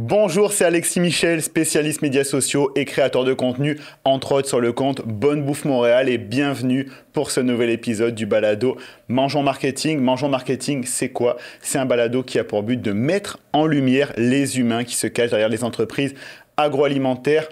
Bonjour, c'est Alexis Michel, spécialiste médias sociaux et créateur de contenu, entre autres sur le compte Bonne Bouffe Montréal, et bienvenue pour ce nouvel épisode du balado Mangeons Marketing. Mangeons Marketing, c'est quoi? C'est un balado qui a pour but de mettre en lumière les humains qui se cachent derrière les entreprises agroalimentaires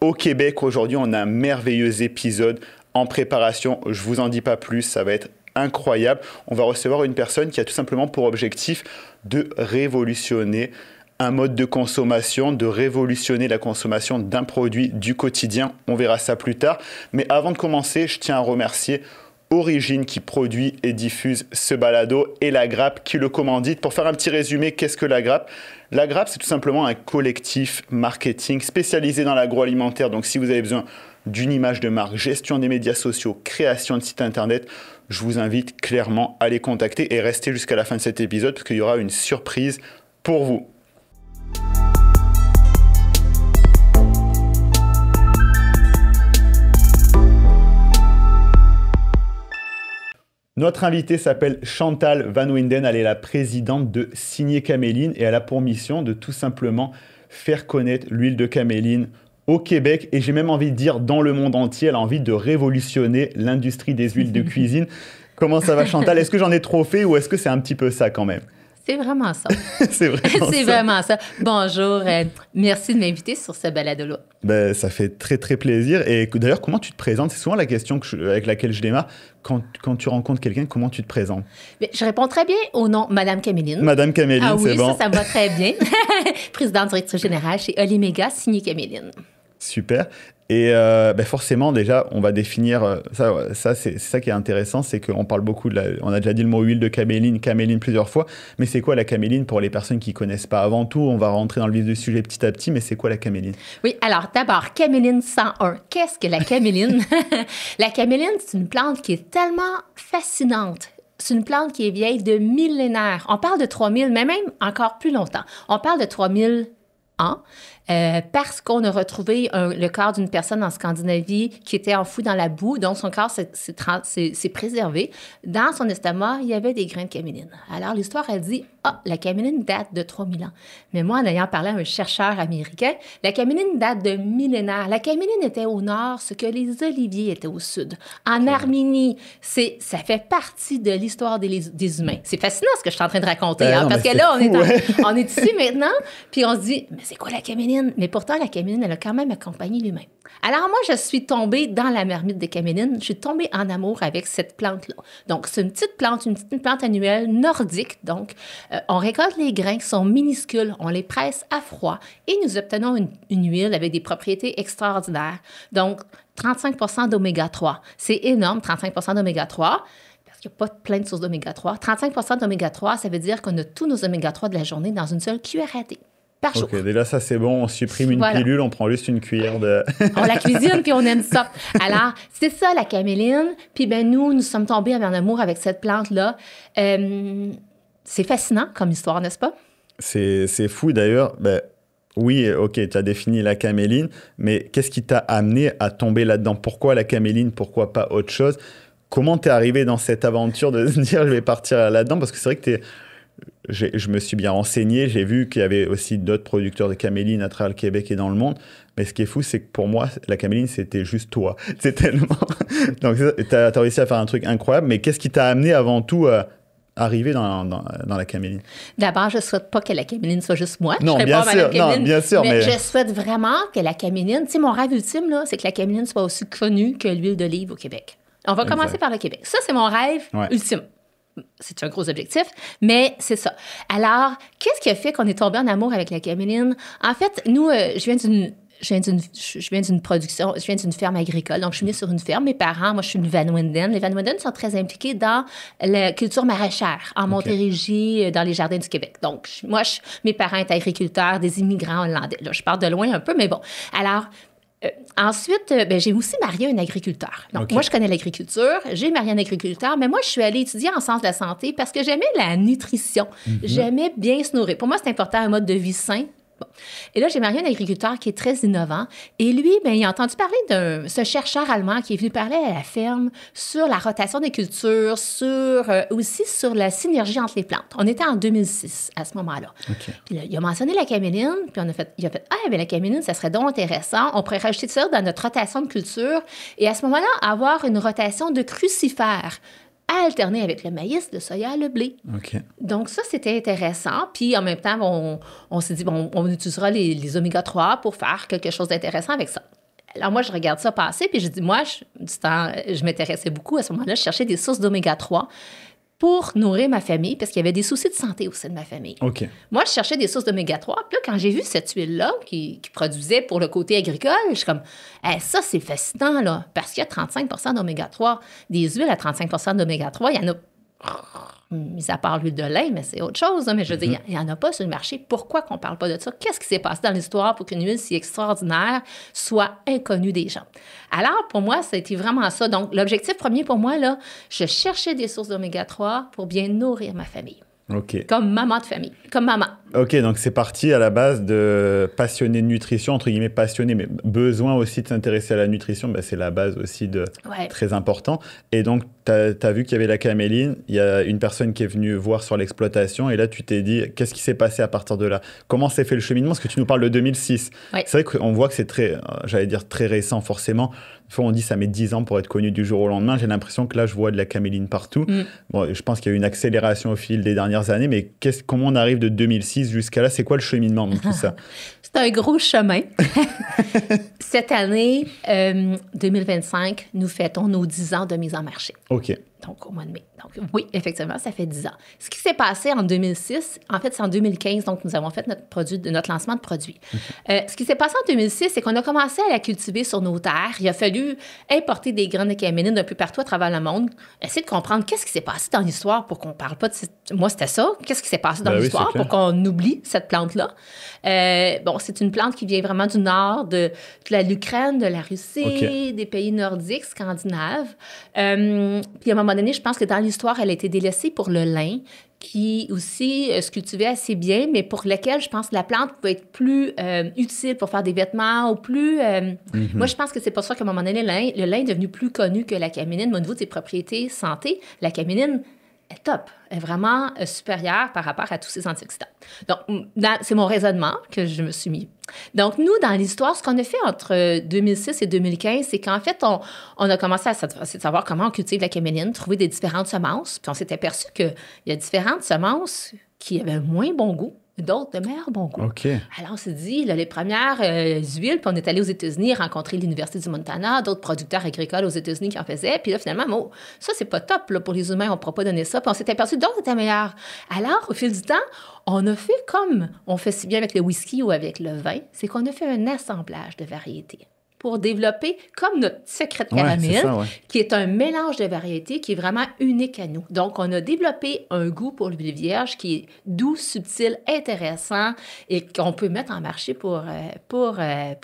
au Québec. Aujourd'hui, on a un merveilleux épisode en préparation. Je vous en dis pas plus, ça va être incroyable. On va recevoir une personne qui a tout simplement pour objectif de révolutionner un mode de consommation, de révolutionner la consommation d'un produit du quotidien. On verra ça plus tard. Mais avant de commencer, je tiens à remercier Origine qui produit et diffuse ce balado et La Grappe qui le commandite. Pour faire un petit résumé, qu'est-ce que La Grappe? La Grappe, c'est tout simplement un collectif marketing spécialisé dans l'agroalimentaire. Donc, si vous avez besoin d'une image de marque, gestion des médias sociaux, création de site internet, je vous invite clairement à les contacter et rester jusqu'à la fin de cet épisode parce qu'il y aura une surprise pour vous. Notre invitée s'appelle Chantal Van Winden, elle est la présidente de Signé Caméline et elle a pour mission de tout simplement faire connaître l'huile de caméline au Québec et j'ai même envie de dire dans le monde entier. Elle a envie de révolutionner l'industrie des huiles de cuisine. Comment ça va, Chantal? Est-ce que j'en ai trop fait ou est-ce que c'est un petit peu ça quand même? C'est vraiment ça. C'est vraiment ça. Bonjour, merci de m'inviter sur ce balado-là. Ben, ça fait très, très plaisir. Et d'ailleurs, comment tu te présentes? C'est souvent la question avec laquelle je démarre. Quand tu rencontres quelqu'un, comment tu te présentes? Bien, je réponds très bien au nom Madame Caméline. Madame Caméline, ah, oui, c'est bon. Ça me va très bien. Présidente directrice générale chez Oliméga, Signé Caméline. Super. Et forcément, déjà, on va définir ça c'est ça qui est intéressant, c'est qu'on parle beaucoup on a déjà dit le mot huile de caméline plusieurs fois, mais c'est quoi la caméline pour les personnes qui connaissent pas? Avant tout, on va rentrer dans le vif du sujet petit à petit, mais c'est quoi la caméline? Oui, alors d'abord, caméline 101. Qu'est-ce que la caméline? La caméline, c'est une plante qui est tellement fascinante. C'est une plante qui est vieille de millénaires. On parle de 3000, mais même encore plus longtemps. On parle de 3000 ans. Parce qu'on a retrouvé le corps d'une personne en Scandinavie qui était enfoui dans la boue, donc son corps s'est préservé. Dans son estomac, il y avait des grains de caméline. Alors, l'histoire, elle dit, la caméline date de 3000 ans. Mais moi, en ayant parlé à un chercheur américain, la caméline date de millénaires. La caméline était au nord, ce que les oliviers étaient au sud. En Arménie, ça fait partie de l'histoire des humains. C'est fascinant ce que je suis en train de raconter, parce que là, on est ici maintenant, puis on se dit, mais c'est quoi la caméline? Mais pourtant, la caméline, elle a quand même accompagné l'humain. Alors moi, je suis tombée dans la marmite de caméline. Je suis tombée en amour avec cette plante-là. Donc, c'est une petite plante annuelle nordique. Donc, on récolte les grains qui sont minuscules, on les presse à froid et nous obtenons une huile avec des propriétés extraordinaires. Donc, 35 d'oméga 3. C'est énorme, 35 d'oméga 3. Parce qu'il n'y a pas plein de sources d'oméga 3. 35 d'oméga 3, ça veut dire qu'on a tous nos oméga 3 de la journée dans une seule cuillère à thé. Par jour. OK, déjà ça c'est bon, on supprime une pilule, on prend juste une cuillère de... On la cuisine puis on aime ça. Alors, c'est ça la caméline. Puis nous sommes tombés en amour avec cette plante-là. C'est fascinant comme histoire, n'est-ce pas? C'est fou d'ailleurs. Oui, OK, tu as défini la caméline, mais qu'est-ce qui t'a amené à tomber là-dedans? Pourquoi la caméline? Pourquoi pas autre chose? Comment t'es arrivé dans cette aventure de se dire je vais partir là-dedans? Parce que c'est vrai que je me suis bien renseigné, j'ai vu qu'il y avait aussi d'autres producteurs de caméline à travers le Québec et dans le monde. Mais ce qui est fou, c'est que pour moi, la caméline, c'était juste toi. C'est tellement... Donc, tu as réussi à faire un truc incroyable. Mais qu'est-ce qui t'a amené avant tout à arriver dans la caméline? D'abord, je ne souhaite pas que la caméline soit juste moi. Non, bien sûr. Mais je souhaite vraiment que la caméline... Tu sais, mon rêve ultime, là, c'est que la caméline soit aussi connue que l'huile d'olive au Québec. On va commencer par le Québec. Ça, c'est mon rêve ultime. C'est un gros objectif, mais c'est ça. Alors, qu'est-ce qui a fait qu'on est tombé en amour avec la caméline? En fait, nous, je viens d'une production, je viens d'une ferme agricole. Donc, je suis née sur une ferme. Mes parents, moi, je suis une Van Winden. Les Van Winden sont très impliqués dans la culture maraîchère, en Montérégie, dans les jardins du Québec. Donc, mes parents étaient agriculteurs, des immigrants hollandais. Là, je pars de loin un peu, mais bon. Alors, ensuite, j'ai aussi marié un agriculteur. Donc, moi, je connais l'agriculture. J'ai marié un agriculteur, mais moi, je suis allée étudier en sciences de la santé parce que j'aimais la nutrition. J'aimais bien se nourrir. Pour moi, c'est important, un mode de vie sain Bon. Et là, j'ai marié un agriculteur qui est très innovant. Et lui, bien, il a entendu parler ce chercheur allemand qui est venu parler à la ferme sur la rotation des cultures, aussi sur la synergie entre les plantes. On était en 2006 à ce moment-là. OK. Puis là, il a mentionné la caméline, puis il a fait « Ah, bien, la caméline, ça serait donc intéressant. On pourrait rajouter ça dans notre rotation de culture. » Et à ce moment-là, avoir une rotation de crucifères à alterner avec le maïs, le soya, le blé. OK. Donc ça, c'était intéressant. Puis en même temps, on s'est dit, bon, on utilisera les oméga-3 pour faire quelque chose d'intéressant avec ça. Alors moi, je regarde ça passer, puis je dis, moi, je m'intéressais beaucoup à ce moment-là. Je cherchais des sources d'oméga-3 pour nourrir ma famille, parce qu'il y avait des soucis de santé au sein de ma famille. OK. Moi, je cherchais des sources d'oméga-3. Puis là, quand j'ai vu cette huile-là qui produisait pour le côté agricole, je suis comme, ça, c'est fascinant, là, parce qu'il y a 35 d'oméga-3. Des huiles à 35 d'oméga-3, il y en a, mis à part l'huile de lin, mais c'est autre chose. Hein, mais je veux dire, il n'y en a pas sur le marché. Pourquoi qu'on ne parle pas de ça? Qu'est-ce qui s'est passé dans l'histoire pour qu'une huile si extraordinaire soit inconnue des gens? Alors, pour moi, ça a été vraiment ça. Donc, l'objectif premier pour moi, là, je cherchais des sources d'oméga-3 pour bien nourrir ma famille. OK. Comme maman de famille, comme maman. OK, donc c'est parti à la base de passionné de nutrition, entre guillemets passionné, mais besoin aussi de s'intéresser à la nutrition, ben c'est la base aussi de très important. Et donc, tu as vu qu'il y avait la caméline, il y a une personne qui est venue voir sur l'exploitation, et là, tu t'es dit, qu'est-ce qui s'est passé à partir de là? Comment s'est fait le cheminement? Parce que tu nous parles de 2006. Ouais. C'est vrai qu'on voit que c'est très, j'allais dire très récent forcément. Des fois, on dit ça met 10 ans pour être connu du jour au lendemain. J'ai l'impression que là, je vois de la caméline partout. Bon, je pense qu'il y a eu une accélération au fil des dernières années, mais comment on arrive de 2006 jusqu'à là? C'est quoi le cheminement de tout ça? C'est un gros chemin. Cette année, 2025, nous fêtons nos 10 ans de mise en marché. OK. Donc, au mois de mai. Donc, oui, effectivement, ça fait 10 ans. Ce qui s'est passé en 2006, en fait, c'est en 2015, donc nous avons fait notre lancement de produit. Ce qui s'est passé en 2006, c'est qu'on a commencé à la cultiver sur nos terres. Il a fallu importer des graines de caméline d'un peu partout à travers le monde, essayer de comprendre qu'est-ce qui s'est passé dans l'histoire pour qu'on ne parle pas de... Moi, c'était ça. Qu'est-ce qui s'est passé dans l'histoire pour qu'on oublie cette plante-là? Bon, c'est une plante qui vient vraiment du nord, de l'Ukraine, de la Russie, des pays nordiques, scandinaves. Puis à un moment donné, je pense que dans l'histoire, elle a été délaissée pour le lin, qui aussi se cultivait assez bien, mais pour lequel je pense que la plante peut être plus utile pour faire des vêtements ou plus... Moi, je pense que c'est pour ça qu'à un moment donné, le lin est devenu plus connu que la caméline. Au niveau de ses propriétés santé, la caméline est top, est vraiment supérieure par rapport à tous ces antioxydants. Donc, c'est mon raisonnement que je me suis mis. Donc, nous, dans l'histoire, ce qu'on a fait entre 2006 et 2015, c'est qu'en fait, on a commencé à savoir comment on cultive la caméline, trouver des différentes semences, puis on s'est aperçu qu'il y a différentes semences qui avaient moins bon goût, d'autres de meilleur bon goût. OK. Alors, on s'est dit, là, les premières huiles, puis on est allé aux États-Unis rencontrer l'Université du Montana, d'autres producteurs agricoles aux États-Unis qui en faisaient. Puis là, finalement, ça, c'est pas top là, pour les humains, on ne pourra pas donner ça. Puis on s'est aperçu d'autres étaient meilleurs. Alors, au fil du temps, on a fait comme on fait si bien avec le whisky ou avec le vin, c'est qu'on a fait un assemblage de variétés pour développer comme notre secret de caramel, qui est un mélange de variétés qui est vraiment unique à nous. Donc, on a développé un goût pour l'huile vierge qui est doux, subtil, intéressant et qu'on peut mettre en marché pour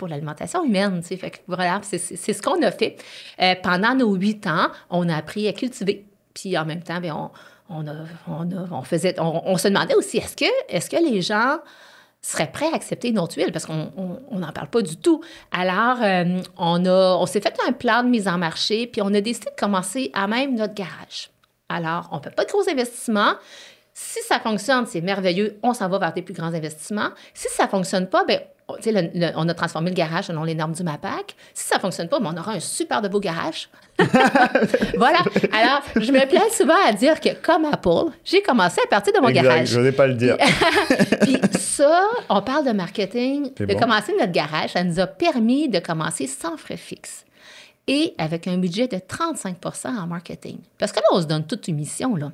l'alimentation humaine. Tu sais. Fait que voilà, c'est ce qu'on a fait. Pendant nos 8 ans, on a appris à cultiver. Puis en même temps, bien, on se demandait aussi, est-ce que les gens seraient prêts à accepter une autre huile, parce qu'on n'en parle pas du tout. Alors, on s'est fait un plan de mise en marché, puis on a décidé de commencer à même notre garage. Alors, on ne fait pas de gros investissements. Si ça fonctionne, c'est merveilleux, on s'en va vers des plus grands investissements. Si ça ne fonctionne pas, bien, on a transformé le garage selon les normes du MAPAC. Si ça ne fonctionne pas, bien, on aura un super de beau garage. Voilà. Alors, je me plais souvent à dire que, comme Apple, j'ai commencé à partir de mon garage. Je n'osais pas le dire. Puis ça, on parle de marketing. Commencer notre garage, ça nous a permis de commencer sans frais fixes et avec un budget de 35 % en marketing. Parce que là, on se donne toute une mission, là.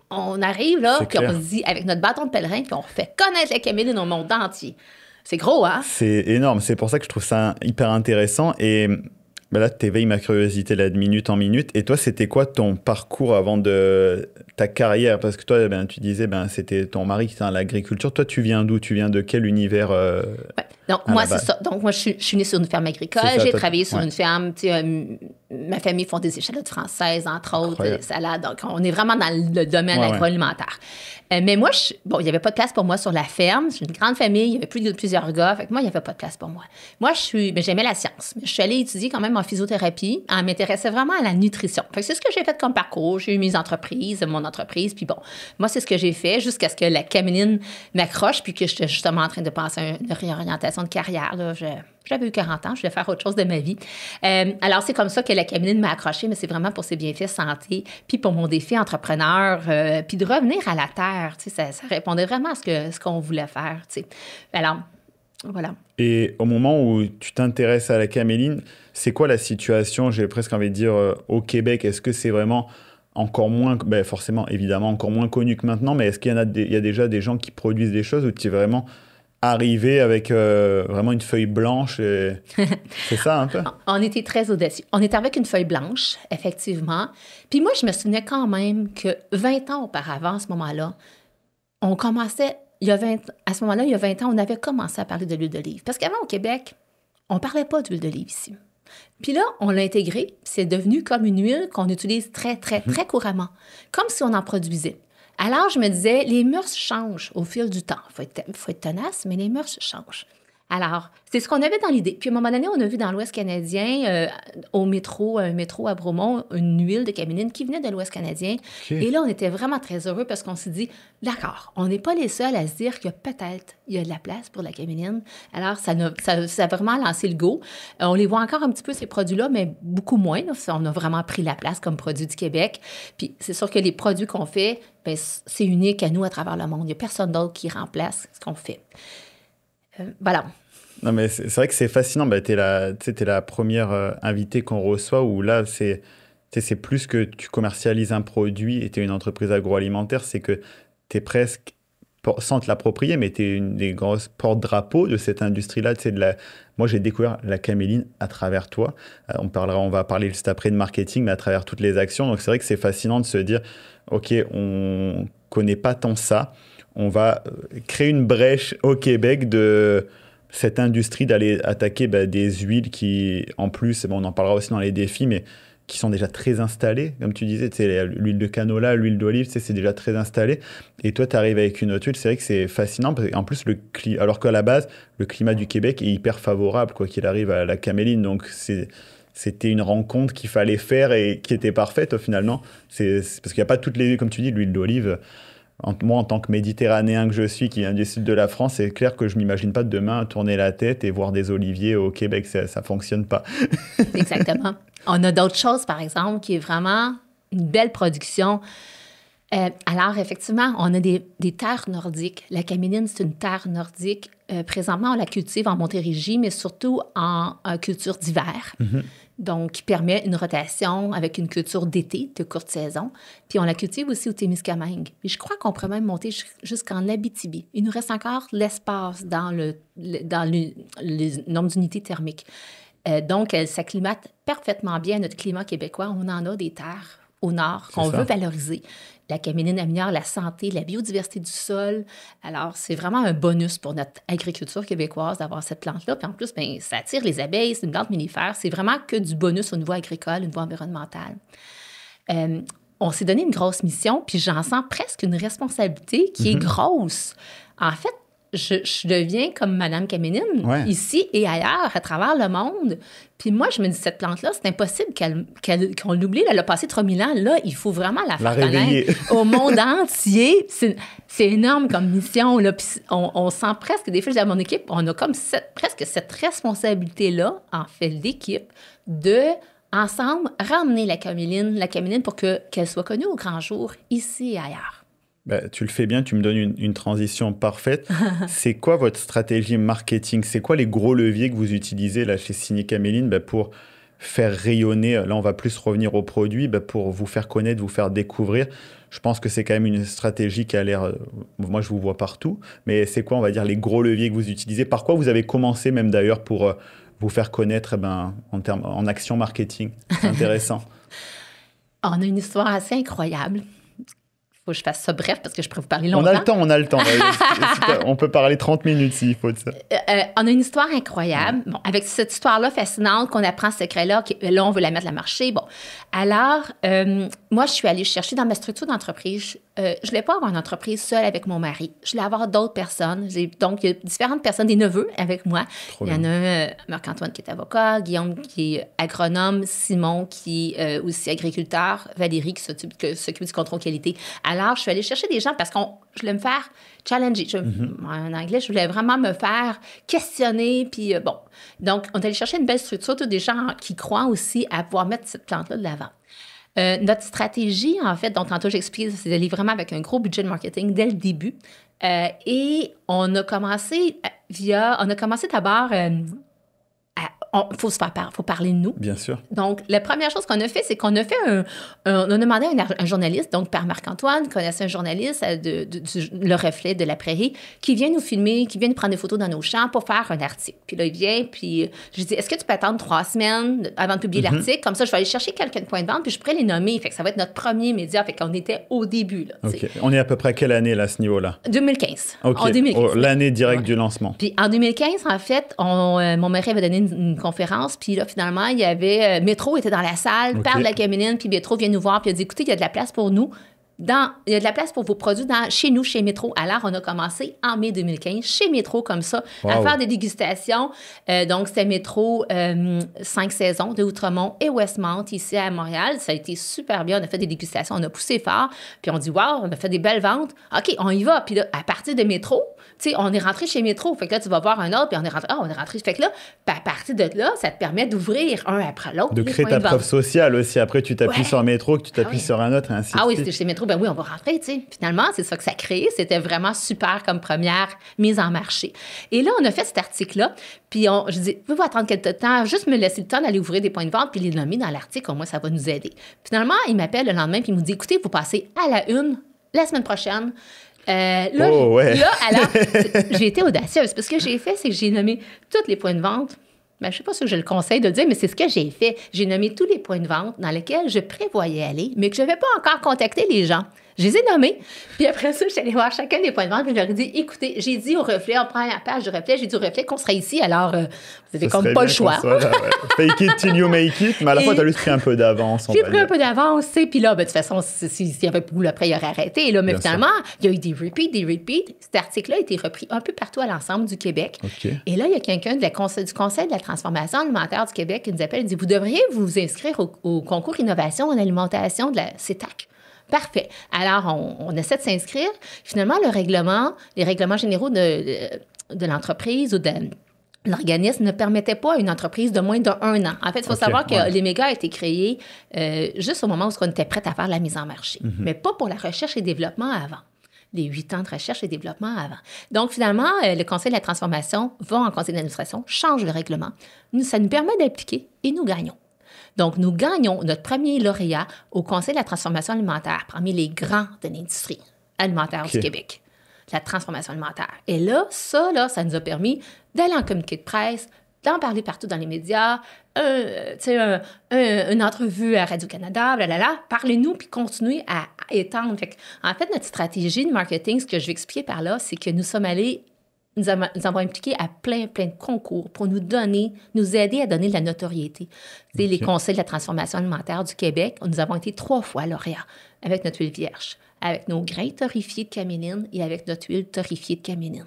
On arrive, là, puis on se dit, avec notre bâton de pèlerin, puis on fait connaître la caméline au monde entier. C'est gros, hein? C'est énorme. C'est pour ça que je trouve ça hyper intéressant. Et là, tu éveilles ma curiosité là, de minute en minute. Et toi, c'était quoi ton parcours avant de ta carrière? Parce que toi, tu disais, c'était ton mari qui était dans l'agriculture. Toi, tu viens d'où? Tu viens de quel univers? Donc, moi, c'est ça. Donc, moi, je suis née sur une ferme agricole. J'ai travaillé sur une ferme. Ma famille font des échalotes françaises, entre autres, des salades. Donc, on est vraiment dans le domaine agroalimentaire. Mais moi, il n'y avait pas de place pour moi sur la ferme. C'est une grande famille. Il y avait plusieurs gars. Fait que moi, il n'y avait pas de place pour moi. Moi, j'aimais la science. Je suis allée étudier quand même en physiothérapie. Elle m'intéressait vraiment à la nutrition. Fait que c'est ce que j'ai fait comme parcours. J'ai eu mon entreprise. Puis bon, moi, c'est ce que j'ai fait jusqu'à ce que la caméline m'accroche puis que j'étais justement en train de penser à une réorientation de carrière. Là. J'avais eu 40 ans, je voulais faire autre chose de ma vie. Alors, c'est comme ça que la caméline m'a accrochée, mais c'est vraiment pour ses bienfaits santé, puis pour mon défi entrepreneur, puis de revenir à la terre. Ça répondait vraiment à ce qu'on voulait faire. Alors, voilà. Et au moment où tu t'intéresses à la caméline, c'est quoi la situation, j'ai presque envie de dire, au Québec? Est-ce que c'est vraiment encore moins, forcément, évidemment, encore moins connu que maintenant, mais est-ce qu'il y a déjà des gens qui produisent des choses où tu es vraiment arrivé avec vraiment une feuille blanche? C'est ça un peu? On était très audacieux. On était avec une feuille blanche, effectivement. Puis moi, je me souvenais quand même que 20 ans auparavant, à ce moment-là, on commençait... à ce moment-là, il y a 20 ans, on avait commencé à parler de l'huile d'olive. Parce qu'avant, au Québec, on ne parlait pas d'huile d'olive ici. Puis là, on l'a intégré. C'est devenu comme une huile qu'on utilise très, très, très couramment. Comme si on en produisait. Alors, je me disais, les mœurs changent au fil du temps. Il faut être tenace, mais les mœurs changent. Alors, c'est ce qu'on avait dans l'idée. Puis, à un moment donné, on a vu dans l'Ouest canadien, un métro à Bromont, une huile de caméline qui venait de l'Ouest canadien. Okay. Et là, on était vraiment très heureux parce qu'on s'est dit, d'accord, on n'est pas les seuls à se dire que peut-être il y a de la place pour la caméline. Alors, ça a vraiment lancé le go. On les voit encore un petit peu, ces produits-là, mais beaucoup moins. Là. On a vraiment pris la place comme produit du Québec. Puis, c'est sûr que les produits qu'on fait, c'est unique à nous à travers le monde. Il n'y a personne d'autre qui remplace ce qu'on fait. Voilà. Non, mais c'est vrai que c'est fascinant. T'es la première invitée qu'on reçoit où là, c'est plus que tu commercialises un produit et tu es une entreprise agroalimentaire, c'est que tu es presque, sans te l'approprier, mais tu es une des grosses porte-drapeaux de cette industrie-là. Moi, j'ai découvert la caméline à travers toi. On va parler juste après de marketing, mais à travers toutes les actions. Donc, c'est vrai que c'est fascinant de se dire, OK, on connaît pas tant ça. On va créer une brèche au Québec de cette industrie d'aller attaquer des huiles qui, en plus, on en parlera aussi dans les défis, mais qui sont déjà très installées. Comme tu disais, l'huile de canola, l'huile d'olive, c'est déjà très installé. Et toi, tu arrives avec une autre huile. C'est vrai que c'est fascinant. Parce qu'en plus, alors qu'à la base, le climat du Québec est hyper favorable, quoi qu'il arrive à la caméline. Donc, c'était une rencontre qu'il fallait faire et qui était parfaite, finalement. C'est parce qu'il n'y a pas toutes les huiles, comme tu dis, l'huile d'olive. Moi, en tant que Méditerranéen que je suis, qui vient du sud de la France, c'est clair que je ne m'imagine pas demain tourner la tête et voir des oliviers au Québec. Ça ne fonctionne pas. Exactement. On a d'autres choses, par exemple, qui est vraiment une belle production. Alors, effectivement, on a des terres nordiques. La caméline, c'est une terre nordique. Présentement, on la cultive en Montérégie, mais surtout en culture d'hiver. Mm-hmm. Donc, qui permet une rotation avec une culture d'été, de courte saison. Puis, on la cultive aussi au Témiscamingue. Et je crois qu'on pourrait même monter jusqu'en Abitibi. Il nous reste encore l'espace dans le nombre d'unités thermiques. Donc, elle s'acclimate parfaitement bien à notre climat québécois. On en a des terres au nord qu'on veut valoriser. La caméline améliore la santé, la biodiversité du sol. Alors, c'est vraiment un bonus pour notre agriculture québécoise d'avoir cette plante-là. Puis en plus, ça attire les abeilles, c'est une plante mellifère. C'est vraiment que du bonus au niveau agricole, au niveau environnemental. On s'est donné une grosse mission, puis j'en sens presque une responsabilité qui est grosse. En fait, je deviens comme Madame Caméline, ici et ailleurs, à travers le monde. Puis moi, je me dis, cette plante-là, c'est impossible qu'on l'oublie. Elle a passé 3000 ans. Là, il faut vraiment la faire connaître au monde entier. C'est énorme comme mission. Là. Puis on sent presque, des fois, je dis à mon équipe, on a comme presque cette responsabilité-là, en fait, d'équipe, de, ensemble, ramener la caméline pour qu'elle soit connue au grand jour, ici et ailleurs. Tu le fais bien, tu me donnes une transition parfaite. C'est quoi votre stratégie marketing? C'est quoi les gros leviers que vous utilisez là, chez Signé Caméline pour faire rayonner? Là, on va plus revenir aux produits, pour vous faire connaître, vous faire découvrir. Je pense que c'est quand même une stratégie qui a l'air... moi, je vous vois partout. Mais c'est quoi, on va dire, les gros leviers que vous utilisez? Par quoi vous avez commencé même d'ailleurs pour vous faire connaître en action marketing? C'est intéressant. On a une histoire assez incroyable. faut que je fasse ça bref parce que je pourrais vous parler On longtemps. a le temps. On peut parler 30 minutes s'il faut de ça. On a une histoire incroyable. Bon, avec cette histoire-là fascinante qu'on apprend ce secret-là, là, on veut la mettre à marché. Bon, alors, moi, je suis allée chercher dans ma structure d'entreprise. Je ne voulais pas avoir une entreprise seule avec mon mari. Je voulais avoir d'autres personnes. Donc, il y a différentes personnes, des neveux avec moi. Il y en a un, Marc-Antoine qui est avocat, Guillaume qui est agronome, Simon qui est aussi agriculteur, Valérie qui s'occupe du contrôle qualité. Alors, je suis allée chercher des gens parce que je voulais me faire challenger. En anglais, je voulais vraiment me faire questionner. Puis bon, donc, on est allé chercher une belle structure, tous des gens qui croient aussi à pouvoir mettre cette plante-là de l'avant. Notre stratégie, en fait, dont tantôt j'explique, c'est d'aller vraiment avec un gros budget de marketing dès le début. Et on a commencé d'abord... Il faut parler de nous. Bien sûr. Donc, la première chose qu'on a fait, c'est qu'on a fait on a demandé à un journaliste, donc par Marc-Antoine, connaissait un journaliste Le Reflet de la Prairie, qui vient nous filmer, qui vient nous prendre des photos dans nos champs pour faire un article. Puis là, il vient, puis je dis, est-ce que tu peux attendre 3 semaines avant de publier l'article? Comme ça, je vais aller chercher quelques points de vente, puis je pourrais les nommer. Fait que ça va être notre premier média. Fait qu'on était au début, là. OK. On est à peu près à quelle année, là, à ce niveau-là? 2015. OK. En 2015. L'année directe du lancement. Puis en 2015, en fait, mon mari avait donné une conférence, puis là, finalement, il y avait... Métro était dans la salle, parle de la caméline, puis Métro vient nous voir, puis il a dit, écoutez, il y a de la place pour nous. Il y a de la place pour vos produits chez nous, chez Métro. Alors, on a commencé en mai 2015, chez Métro, comme ça, à faire des dégustations. Donc, c'était Métro 5 saisons de Outremont et Westmount, ici à Montréal. Ça a été super bien. On a fait des dégustations, on a poussé fort. Puis on dit, wow, on a fait des belles ventes. OK, on y va. Puis là, à partir de Métro, tu sais, on est rentré chez Métro. Fait que là, tu vas voir un autre, puis on est rentré. Fait que là, à partir de là, ça te permet d'ouvrir un après l'autre. De créer ta preuve sociale aussi. Après, tu t'appuies sur Métro, que tu t'appuies sur un autre, et ainsi de suite. Oui, c'était chez Métro. Ben oui, on va rentrer, tu sais. Finalement, c'est ça que ça a créé. C'était vraiment super comme première mise en marché. Et là, on a fait cet article-là. Puis je dis, pouvez-vous attendre quelques temps, juste me laisser le temps d'aller ouvrir des points de vente, puis les nommer dans l'article, au moins, ça va nous aider. Finalement, il m'appelle le lendemain, puis il me dit, écoutez, vous passez à la une la semaine prochaine. Alors, j'ai été audacieuse. Parce que j'ai fait, c'est que j'ai nommé tous les points de vente. Ben, je ne sais pas si je le conseille de le dire, mais c'est ce que j'ai fait. J'ai nommé tous les points de vente dans lesquels je prévoyais aller, mais que je n'avais pas encore contacté les gens. Je les ai nommés. Puis après ça, je suis allée voir chacun des points de vente et je leur ai dit, écoutez, j'ai dit au Reflet, on prend la page du Reflet, j'ai dit au Reflet qu'on serait ici, alors vous n'avez comme pas le choix. Fake it till you make it, mais à la fois, tu as juste pris un peu d'avance. J'ai pris un peu d'avance, tu sais, puis là, ben, de toute façon, s'il y avait plus, après, il aurait arrêté. Là, mais finalement, il y a eu des repeats. Cet article-là a été repris un peu partout à l'ensemble du Québec. Okay. Et là, il y a quelqu'un du Conseil de la transformation alimentaire du Québec qui nous appelle et dit, vous devriez vous inscrire au concours innovation en alimentation de la CETAC. Parfait. Alors, on essaie de s'inscrire. Finalement, les règlements généraux de l'entreprise ou de l'organisme ne permettait pas à une entreprise de moins d'1 an. En fait, il faut savoir que l'Éméga a été créé juste au moment où on était prêt à faire la mise en marché, mais pas pour la recherche et développement avant. Les 8 ans de recherche et développement avant. Donc, finalement, le Conseil de la transformation va en conseil d'administration, change le règlement. Ça nous permet d'appliquer et nous gagnons. Donc, nous gagnons notre premier lauréat au Conseil de la transformation alimentaire parmi les grands de l'industrie alimentaire du Québec. La transformation alimentaire. Et là, ça nous a permis d'aller en communiqué de presse, d'en parler partout dans les médias, une entrevue à Radio-Canada, parlez-nous, puis continuer à étendre. En fait, notre stratégie de marketing, ce que je vais expliquer par là, c'est que nous avons impliqué à plein de concours pour nous aider à donner de la notoriété. C'est les conseils de la transformation alimentaire du Québec. Nous avons été 3 fois lauréats avec notre huile vierge, avec nos grains torréfiés de caméline et avec notre huile torréfiée de caméline.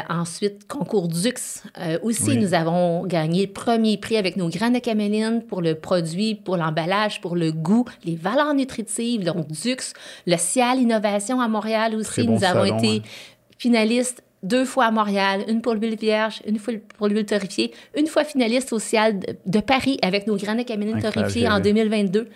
Ensuite, concours Dux. Aussi, nous avons gagné le premier prix avec nos grains de caméline pour le produit, pour l'emballage, pour le goût, les valeurs nutritives. Donc, Dux, le Cial Innovation à Montréal aussi. Nous avons été finalistes 2 fois à Montréal, une pour l'huile vierge, une fois pour l'huile torréfiée, une fois finaliste au Cial de Paris avec nos grains de caméline torréfiés en 2022.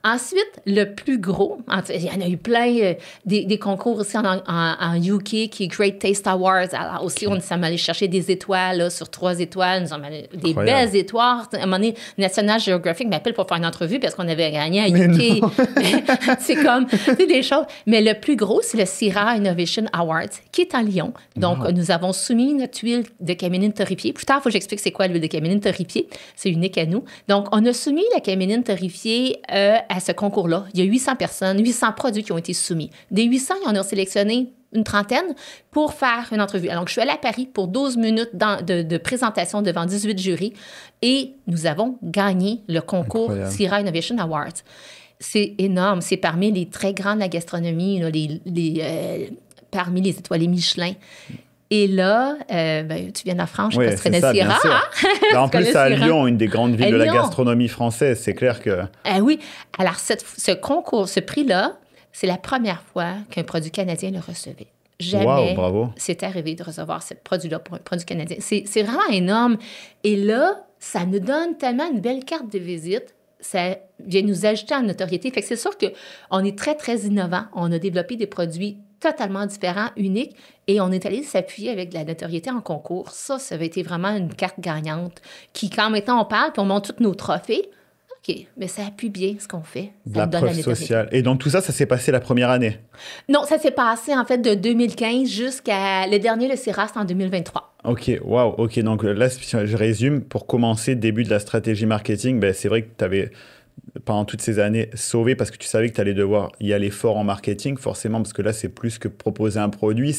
Ensuite, le plus gros, il y en a eu plein, des concours aussi en UK qui est Great Taste Awards. Alors aussi, on s'est allé chercher des étoiles là, sur 3 étoiles. Nous avons des belles étoiles. À un moment donné, National Geographic m'appelle pour faire une entrevue parce qu'on avait gagné à UK. C'est comme des choses. Mais le plus gros, c'est le Syrah Innovation Awards qui est en Lyon. Donc, nous avons soumis notre huile de caméline torréfiée. Plus tard, il faut que j'explique c'est quoi l'huile de caméline torréfiée. C'est unique à nous. Donc, on a soumis la caméline torréfiée à ce concours-là. Il y a 800 personnes, 800 produits qui ont été soumis. Des 800, ils en ont sélectionné une trentaine pour faire une entrevue. Alors, je suis allée à Paris pour 12 minutes de présentation devant 18 jurys et nous avons gagné le concours Syrah Innovation Awards. C'est énorme. C'est parmi les très grands de la gastronomie, là, parmi les étoilés Michelin. Et là, tu viens de la France, je sais pas si tu connais Syrah. Hein? En plus, à Lyon, une des grandes villes de la gastronomie française, c'est clair que... oui. Alors, ce concours, ce prix-là, c'est la première fois qu'un produit canadien le recevait. Jamais c'est arrivé de recevoir ce produit-là pour un produit canadien. C'est vraiment énorme. Et là, ça nous donne tellement une belle carte de visite. Ça vient nous ajouter en notoriété. Fait que c'est sûr qu'on est très, très innovant. On a développé des produits totalement différents, uniques, et on est allé s'appuyer avec de la notoriété en concours. Ça avait été vraiment une carte gagnante qui, quand maintenant on parle, puis on montre tous nos trophées, OK, mais ça appuie bien ce qu'on fait. Ça la preuve sociale. Et donc tout ça, ça s'est passé la première année? Non, ça s'est passé en fait de 2015 jusqu'à... Le dernier, le Syrah, en 2023. OK, wow, OK. Donc là, si je résume, pour commencer, début de la stratégie marketing, c'est vrai que tu avais... pendant toutes ces années, sauvé parce que tu savais que tu allais devoir y aller fort en marketing, forcément, parce que là, c'est plus que proposer un produit,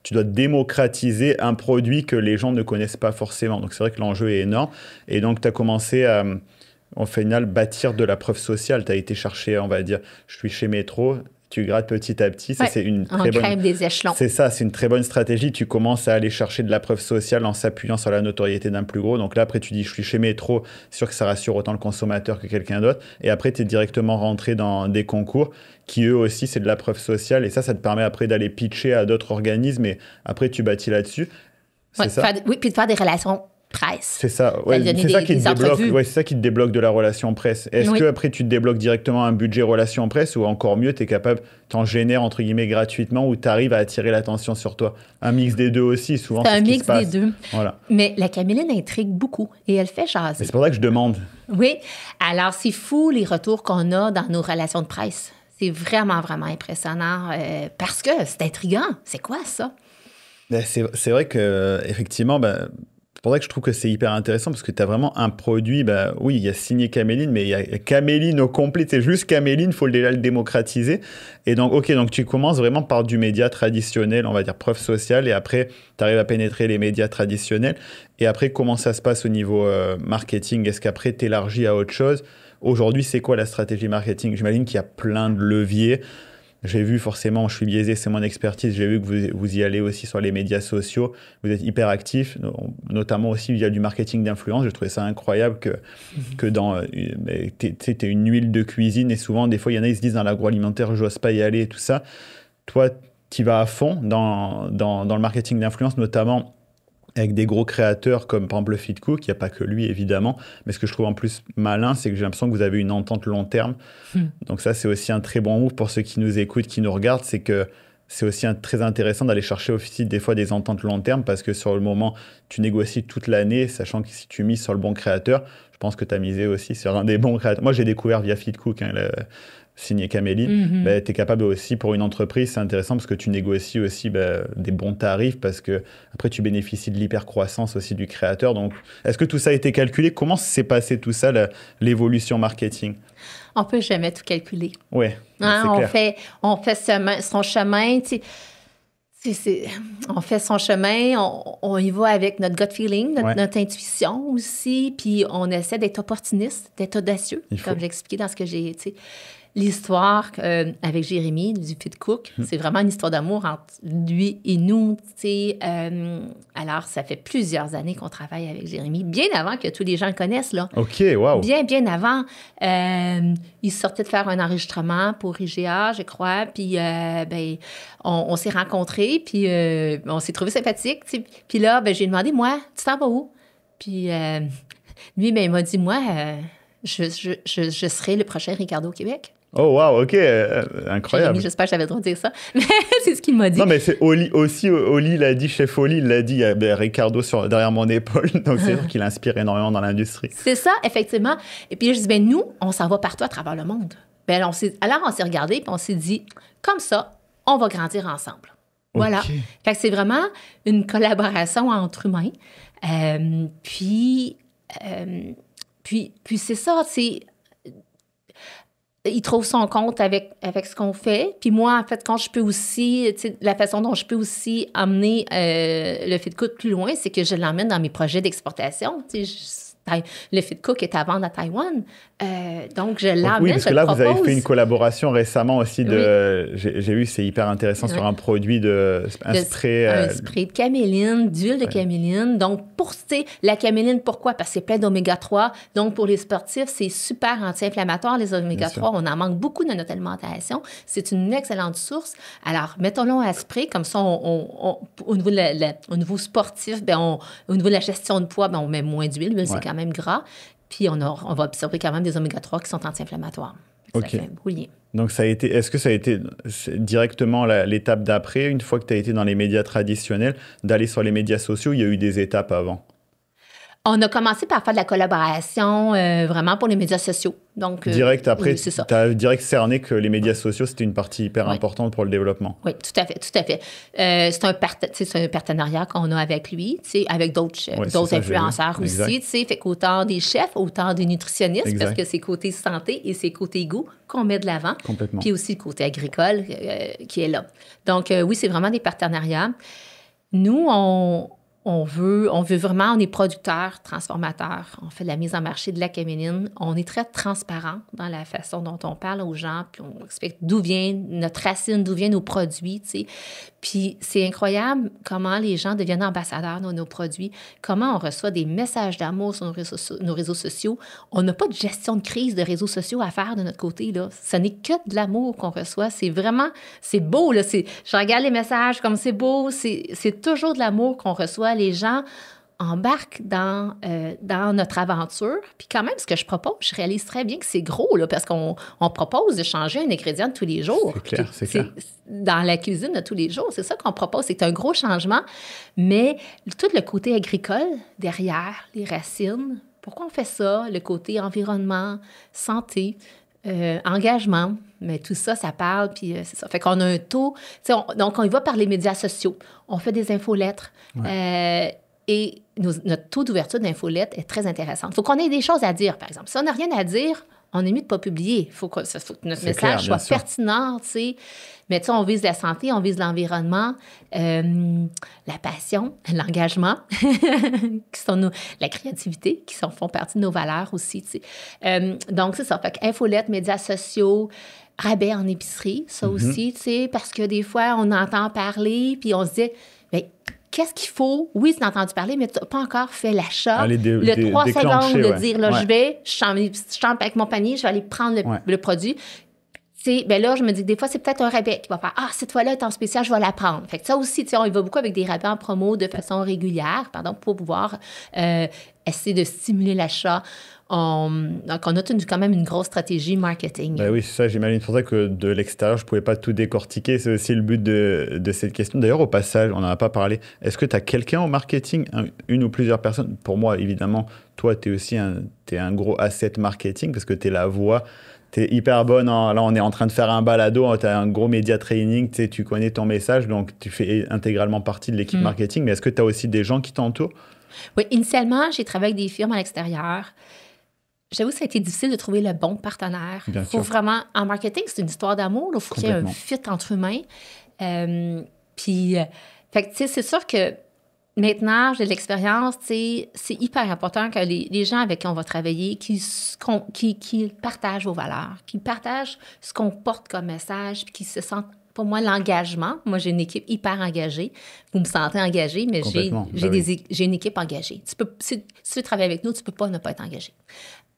tu dois démocratiser un produit que les gens ne connaissent pas forcément. Donc, c'est vrai que l'enjeu est énorme. Et donc, tu as commencé à, au final, bâtir de la preuve sociale. Tu as été chercher, on va dire, je suis chez Métro, tu grattes petit à petit. Ça, c'est une très bonne... crème des échelons. C'est ça, c'est une très bonne stratégie. Tu commences à aller chercher de la preuve sociale en s'appuyant sur la notoriété d'un plus gros. Donc là, après, tu dis, je suis chez Métro, c'est sûr que ça rassure autant le consommateur que quelqu'un d'autre. Et après, tu es directement rentré dans des concours qui, eux aussi, c'est de la preuve sociale. Et ça te permet après d'aller pitcher à d'autres organismes. Et après, tu bâtis là-dessus. C'est ça? Puis de faire des relations presse. C'est ça, c'est ça qui te débloque de la relation presse. Est-ce que après tu te débloques directement un budget relation presse ou encore mieux, tu es capable, t'en génères entre guillemets gratuitement ou tu arrives à attirer l'attention sur toi? Un mix des deux aussi, souvent c'est un mix des deux. Voilà. Mais la caméline intrigue beaucoup et elle fait jaser. Mais c'est pour ça que je demande. Oui, alors c'est fou les retours qu'on a dans nos relations de presse. C'est vraiment, vraiment impressionnant parce que c'est intriguant. C'est quoi ça? C'est vrai que effectivement, c'est pour ça que je trouve que c'est hyper intéressant parce que tu as vraiment un produit, oui, il y a signé Caméline, mais il y a Caméline au complet, c'est juste Caméline, il faut déjà le démocratiser. Et donc, OK, donc tu commences vraiment par du média traditionnel, on va dire preuve sociale, et après, tu arrives à pénétrer les médias traditionnels. Et après, comment ça se passe au niveau marketing? Est-ce qu'après, tu élargis à autre chose? Aujourd'hui, c'est quoi la stratégie marketing? J'imagine qu'il y a plein de leviers. J'ai vu forcément, je suis biaisé, c'est mon expertise, j'ai vu que vous y allez aussi sur les médias sociaux, vous êtes hyper actifs, notamment aussi via du marketing d'influence. J'ai trouvé ça incroyable que dans... t'es une huile de cuisine et souvent, des fois, il y en a, ils se disent dans l'agroalimentaire, j'ose pas y aller et tout ça. Toi, tu vas à fond dans le marketing d'influence, notamment avec des gros créateurs comme par exemple le Fit Cook. Il n'y a pas que lui évidemment, mais ce que je trouve en plus malin, c'est que j'ai l'impression que vous avez une entente long terme. Donc ça, c'est aussi un très bon move pour ceux qui nous écoutent, qui nous regardent, c'est que c'est aussi très intéressant d'aller chercher aussi des fois des ententes long terme parce que sur le moment, tu négocies toute l'année, sachant que si tu mises sur le bon créateur, je pense que tu as misé aussi sur un des bons créateurs. Moi, j'ai découvert via Fit Cook, signé Caméline, tu es capable aussi pour une entreprise, c'est intéressant parce que tu négocies aussi des bons tarifs parce que après tu bénéficies de l'hypercroissance aussi du créateur. Donc, est-ce que tout ça a été calculé? Comment s'est passé tout ça, l'évolution marketing? On peut jamais tout calculer. Oui, c'est clair. On fait son chemin, on fait son chemin, on y va avec notre gut feeling, notre intuition aussi, puis on essaie d'être opportuniste, d'être audacieux, comme j'ai expliqué dans ce que j'ai... L'histoire avec Jérémy du Fit Cook, c'est vraiment une histoire d'amour entre lui et nous. Alors, ça fait plusieurs années qu'on travaille avec Jérémy, bien avant que tous les gens le connaissent. Là. OK, wow. Bien avant. Il sortait de faire un enregistrement pour IGA, je crois, puis on s'est rencontrés, puis on s'est trouvés sympathiques. Puis là, j'ai demandé, moi, tu t'en vas où? Puis lui, il m'a dit, moi, je serai le prochain Ricardo au Québec. Oh, wow, OK, incroyable. Jérémy, j'espère que j'avais le droit de dire ça, mais c'est ce qu'il m'a dit. Non, mais c'est Oli l'a dit, chef Oli, il l'a dit, il y a Ricardo derrière mon épaule, donc c'est sûr qu'il inspire énormément dans l'industrie. C'est ça, effectivement. Et puis je dis, nous, on s'en va partout à travers le monde. Alors, on s'est regardé, puis on s'est dit, comme ça, on va grandir ensemble. Voilà. Okay. Fait que c'est vraiment une collaboration entre humains. Puis c'est ça, il trouve son compte avec ce qu'on fait. Puis moi, en fait, quand je peux aussi, tu sais, la façon dont je peux aussi amener le Fit Cook plus loin, c'est que je l'emmène dans mes projets d'exportation. Tu sais, le Fit Cook est à vendre à Taïwan. Donc, je l'emmène, oui, parce que là, vous avez fait une collaboration récemment aussi de... Oui. J'ai vu, c'est hyper intéressant sur un produit un spray... Un spray de caméline, d'huile de caméline. Donc, la caméline, pourquoi? Parce que c'est plein d'oméga 3. Donc, pour les sportifs, c'est super anti-inflammatoire, les oméga 3. On en manque beaucoup dans notre alimentation. C'est une excellente source. Alors, mettons-le à spray. Comme ça, au niveau sportif, au niveau de la gestion de poids, on met moins d'huile. L'huile, c'est quand même gras. Puis, on va absorber quand même des oméga 3 qui sont anti-inflammatoires. Ça fait un beau lien. Donc, est-ce que ça a été directement l'étape d'après, une fois que tu as été dans les médias traditionnels, d'aller sur les médias sociaux? Il y a eu des étapes avant? On a commencé par faire de la collaboration vraiment pour les médias sociaux. Donc, direct après, oui, tu as direct cerné que les médias sociaux, c'était une partie hyper importante pour le développement. Oui, tout à fait, tout à fait. C'est un partenariat qu'on a avec lui, avec d'autres influenceurs aussi. Fait qu'autant des chefs, autant des nutritionnistes, parce que c'est côté santé et c'est côté goût qu'on met de l'avant. Complètement. Puis aussi le côté agricole qui est là. Donc, oui, c'est vraiment des partenariats. Nous, on veut vraiment, on est producteur, transformateur. On fait de la mise en marché de la caméline. On est très transparent dans la façon dont on parle aux gens, puis on explique d'où vient notre racine, d'où viennent nos produits, tu sais. Puis c'est incroyable comment les gens deviennent ambassadeurs de nos produits, comment on reçoit des messages d'amour sur nos réseaux sociaux. On n'a pas de gestion de crise de réseaux sociaux à faire de notre côté, là. Ce n'est que de l'amour qu'on reçoit. C'est beau, là. Je regarde les messages comme c'est beau. C'est toujours de l'amour qu'on reçoit. Les gens embarquent dans notre aventure. Puis quand même, ce que je propose, je réalise très bien que c'est gros, là, parce qu'on propose de changer un ingrédient de tous les jours. C'est clair. Dans la cuisine de tous les jours, c'est ça qu'on propose. C'est un gros changement, mais tout le côté agricole derrière, les racines, pourquoi on fait ça? Le côté environnement, santé, engagement, mais tout ça, ça parle, puis c'est ça. Fait qu'on a un taux... Donc, on y va par les médias sociaux. On fait des infolettres. Et notre taux d'ouverture d'infolettres est très intéressant. Il faut qu'on ait des choses à dire, par exemple. Si on n'a rien à dire, on est mieux de ne pas publier. Il faut que notre message soit pertinent, tu sais. Mais tu sais, on vise la santé, on vise l'environnement, la passion, l'engagement, qui sont la créativité, qui font partie de nos valeurs aussi, tu sais. Donc, c'est ça. Fait qu'infolettes, médias sociaux, rabais en épicerie, ça aussi, tu sais, parce que des fois, on entend parler, puis on se dit, bien, qu'est-ce qu'il faut? Oui, tu as entendu parler, mais tu n'as pas encore fait l'achat. Le 3 secondes de dire, là, je chambre avec mon panier, je vais aller prendre le produit. Ben là, je me dis que des fois, c'est peut-être un rabais qui va faire « Ah, cette fois-là, elle est en spécial, je vais la prendre. » Fait que ça aussi, on y va beaucoup avec des rabais en promo de façon régulière, pour pouvoir essayer de stimuler l'achat. Donc, on a quand même une grosse stratégie marketing. Ben oui, c'est ça. J'imagine pour ça que de l'extérieur, je ne pouvais pas tout décortiquer. C'est aussi le but de cette question. D'ailleurs, au passage, on n'en a pas parlé. Est-ce que tu as quelqu'un au marketing, une ou plusieurs personnes? Pour moi, évidemment, toi, tu es aussi un gros asset marketing parce que tu es la voix. Tu es hyper bonne. Là, on est en train de faire un balado. Tu as un gros média training. Tu connais ton message. Donc, tu fais intégralement partie de l'équipe marketing. Mais est-ce que tu as aussi des gens qui t'entourent? Oui, initialement, j'ai travaillé avec des firmes à l'extérieur. J'avoue que ça a été difficile de trouver le bon partenaire. Il faut vraiment... En marketing, c'est une histoire d'amour. Il faut qu'il y ait un fit entre humains. Fait que, tu sais, c'est sûr que maintenant, j'ai de l'expérience, tu sais, c'est hyper important que les gens avec qui on va travailler, qui partagent vos valeurs, qui partagent ce qu'on porte comme message, puis qui se sentent... Pour moi, l'engagement, moi, j'ai une équipe hyper engagée. Vous me sentez engagée, mais j'ai une équipe engagée. Si tu veux travailler avec nous, tu ne peux pas ne pas être engagé.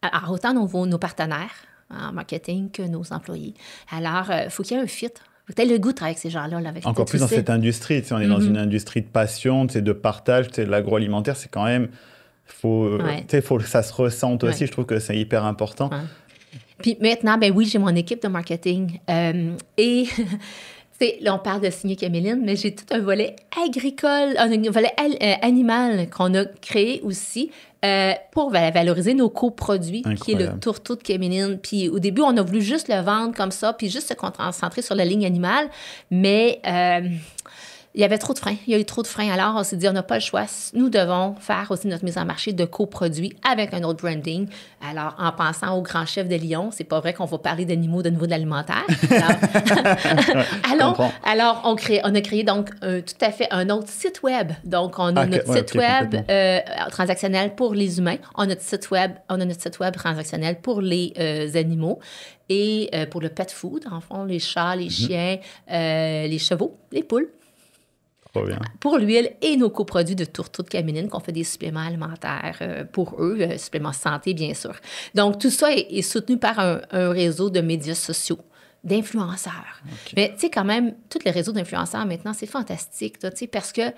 Alors, autant nos partenaires en marketing que nos employés. Alors, il faut qu'il y ait un fit. Faut que tu aies le goût de travailler avec ces gens-là. Encore plus dans cette industrie. On est dans une industrie de passion, de partage. L'agroalimentaire, c'est quand même... faut que ça se ressente aussi. Je trouve que c'est hyper important. Ouais. Puis maintenant, ben oui, j'ai mon équipe de marketing. Et... Là, on parle de Signer Caméline, mais j'ai tout un volet agricole, un volet animal qu'on a créé aussi pour valoriser nos coproduits, qui est le tourteau de Caméline. Puis au début, on a voulu juste le vendre comme ça, puis juste se concentrer sur la ligne animale. Mais il y avait trop de freins. Il y a eu trop de freins. Alors, on s'est dit, on n'a pas le choix. Nous devons faire aussi notre mise en marché de coproduits avec un autre branding. Alors, en pensant au grand chef de Lyon, c'est pas vrai qu'on va parler d'animaux de niveau de l'alimentaire. Alors, on a créé donc tout à fait un autre site web. Donc, on a notre site web transactionnel pour les humains. On a notre site web transactionnel pour les animaux. Et pour le pet food, en fond, les chats, les chiens, les chevaux, les poules. Trop bien. Pour l'huile et nos coproduits de tourteau de caméline, qu'on fait des suppléments alimentaires pour eux, suppléments santé, bien sûr. Donc, tout ça est soutenu par un réseau de médias sociaux, d'influenceurs. Okay. Mais, tu sais, quand même, tous les réseaux d'influenceurs, maintenant, c'est fantastique, tu sais, parce que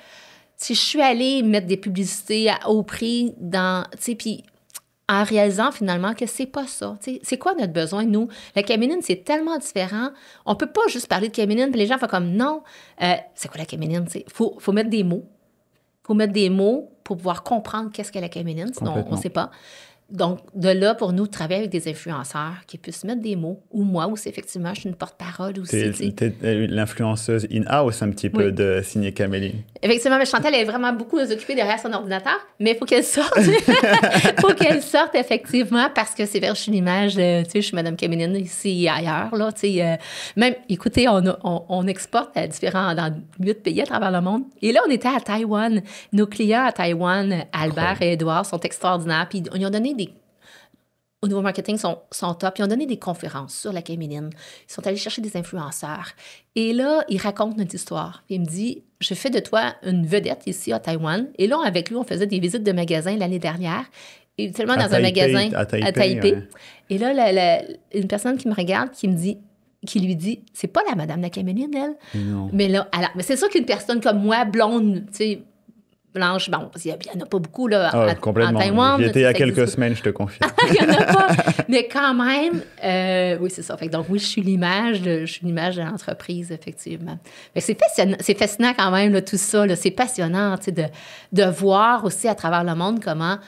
si je suis allée mettre des publicités au prix dans, tu sais, puis en réalisant finalement que c'est pas ça. T'sais, c'est quoi notre besoin, nous? La caméline, c'est tellement différent. On peut pas juste parler de caméline, puis les gens font comme non. C'est quoi la caméline? Il faut mettre des mots. Il faut mettre des mots pour pouvoir comprendre qu'est-ce qu'est la caméline, sinon on ne sait pas. Donc, de là, pour nous, travailler avec des influenceurs qui puissent mettre des mots, ou moi aussi, effectivement, je suis une porte-parole aussi. T'es l'influenceuse in-house un petit peu de Signé Caméline. Effectivement, mais Chantal, elle est vraiment beaucoup occupée derrière son ordinateur, mais il faut qu'elle sorte. Il faut qu'elle sorte, effectivement, parce que c'est vers, je suis l'image, tu sais, je suis Madame Caméline ici et ailleurs, là, tu sais. Même, écoutez, on exporte dans 8 pays à travers le monde. Et là, on était à Taïwan. Nos clients à Taïwan, Albert et Édouard, sont extraordinaires. Puis, ils ont donné au niveau marketing, sont top. Ils ont donné des conférences sur la caméline. Ils sont allés chercher des influenceurs. Et là, ils racontent notre histoire. Puis il me dit, je fais de toi une vedette ici à Taïwan. Et là, avec lui, on faisait des visites de magasins l'année dernière. Et tellement dans un magasin à Taipei. Ouais. Et là, une personne qui me regarde, qui lui dit, c'est pas la Madame la Caméline, elle. Non. Mais là, mais c'est sûr qu'une personne comme moi, blonde, tu sais, blanche, bon, il n'y en a pas beaucoup là, complètement. En Taïwan. J'y étais il y a quelques semaines, je te confirme. Il n'y en a pas. Mais quand même, oui, c'est ça. Fait que, donc, oui, je suis l'image de l'entreprise, effectivement. Mais c'est fascinant quand même, là, tout ça. Là, c'est passionnant de voir aussi à travers le monde comment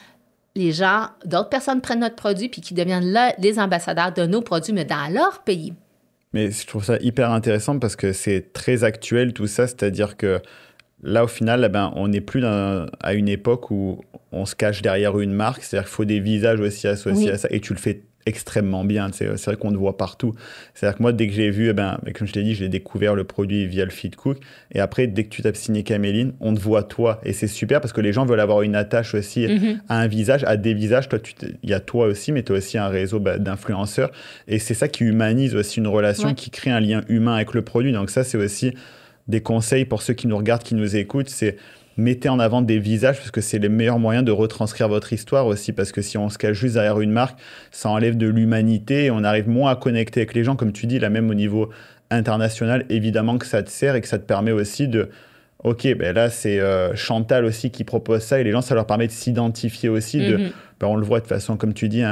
les gens, d'autres personnes prennent notre produit puis qui deviennent les ambassadeurs de nos produits, mais dans leur pays. Mais je trouve ça hyper intéressant parce que c'est très actuel tout ça, c'est-à-dire que là, au final, on n'est plus à une époque où on se cache derrière une marque. C'est-à-dire qu'il faut des visages aussi associés à ça. Et tu le fais extrêmement bien. C'est vrai qu'on te voit partout. C'est-à-dire que moi, dès que j'ai vu, comme je t'ai dit, j'ai découvert le produit via le Feed Cook. Et après, dès que tu tapes Signé Caméline, on te voit toi. Et c'est super parce que les gens veulent avoir une attache aussi à un visage, à des visages. Toi, il y a toi aussi, mais tu as aussi un réseau d'influenceurs. Et c'est ça qui humanise aussi une relation, qui crée un lien humain avec le produit. Donc ça, c'est aussi des conseils pour ceux qui nous regardent, qui nous écoutent, c'est mettez en avant des visages parce que c'est les meilleurs moyens de retranscrire votre histoire aussi, parce que si on se cache juste derrière une marque, ça enlève de l'humanité et on arrive moins à connecter avec les gens, comme tu dis, là même au niveau international, évidemment que ça te sert et que ça te permet aussi de... OK, là, c'est Chantal aussi qui propose ça et les gens, ça leur permet de s'identifier aussi. On le voit de façon, comme tu dis,